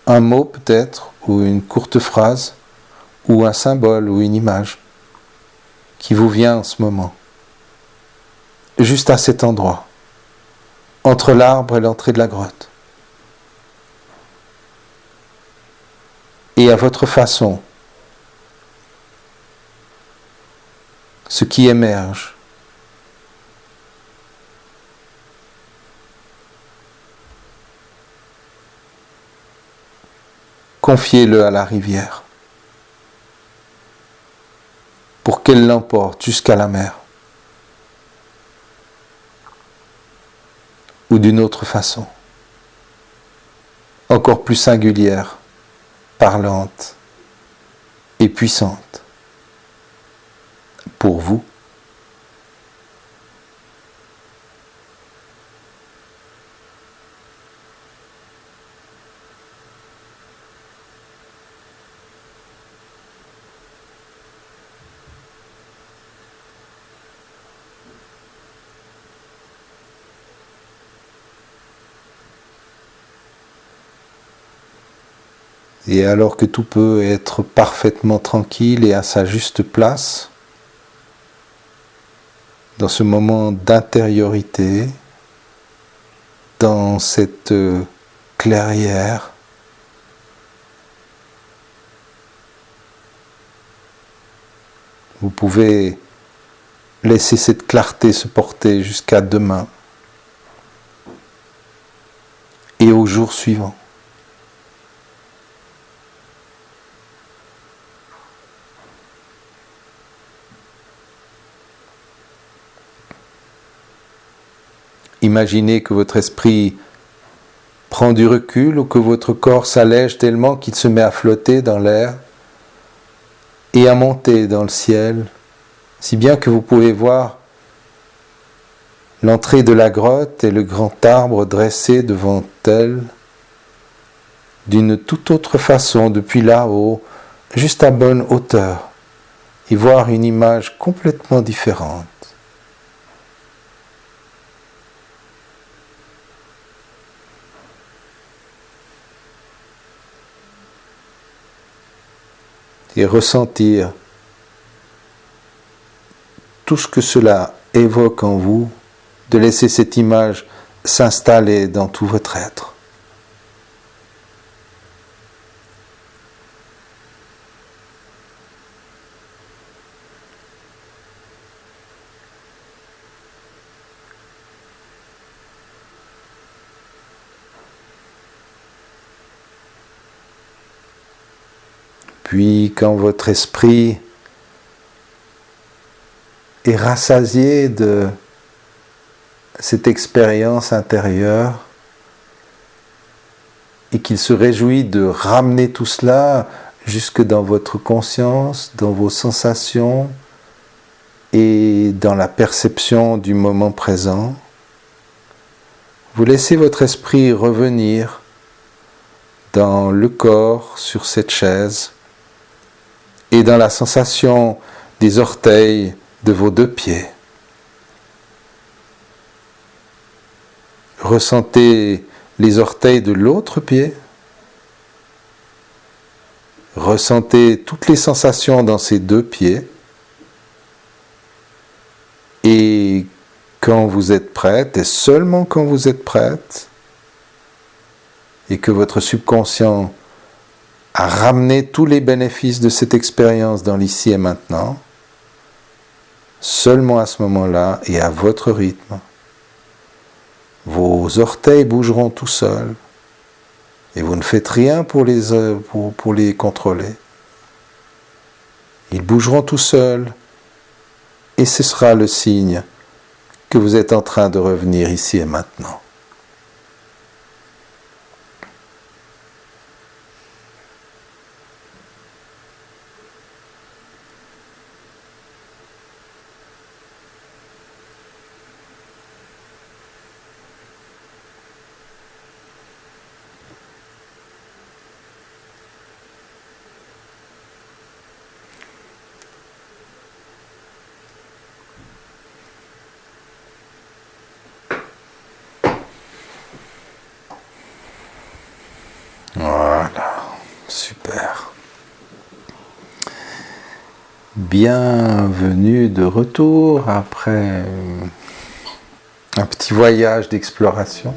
un mot peut-être, ou une courte phrase, ou un symbole, ou une image, qui vous vient en ce moment, juste à cet endroit, entre l'arbre et l'entrée de la grotte. Et à votre façon, ce qui émerge. Confiez-le à la rivière pour qu'elle l'emporte jusqu'à la mer. Ou d'une autre façon, encore plus singulière, parlante et puissante. Pour vous. Et alors que tout peut être parfaitement tranquille et à sa juste place, dans ce moment d'intériorité, dans cette clairière, vous pouvez laisser cette clarté se porter jusqu'à demain et au jour suivant. Imaginez que votre esprit prend du recul ou que votre corps s'allège tellement qu'il se met à flotter dans l'air et à monter dans le ciel, si bien que vous pouvez voir l'entrée de la grotte et le grand arbre dressé devant elle d'une toute autre façon depuis là-haut, juste à bonne hauteur, et voir une image complètement différente. Et ressentir tout ce que cela évoque en vous, de laisser cette image s'installer dans tout votre être. Puis, quand votre esprit est rassasié de cette expérience intérieure et qu'il se réjouit de ramener tout cela jusque dans votre conscience, dans vos sensations et dans la perception du moment présent, vous laissez votre esprit revenir dans le corps sur cette chaise et dans la sensation des orteils de vos deux pieds. Ressentez les orteils de l'autre pied. Ressentez toutes les sensations dans ces deux pieds. Et quand vous êtes prête, et seulement quand vous êtes prête, et que votre subconscient à ramener tous les bénéfices de cette expérience dans l'ici et maintenant, seulement à ce moment-là et à votre rythme, Vos orteils bougeront tout seuls. Et vous ne faites rien pour les contrôler. Ils bougeront tout seuls. Et ce sera le signe que vous êtes en train de revenir ici et maintenant. Voilà, super. Bienvenue de retour après un petit voyage d'exploration.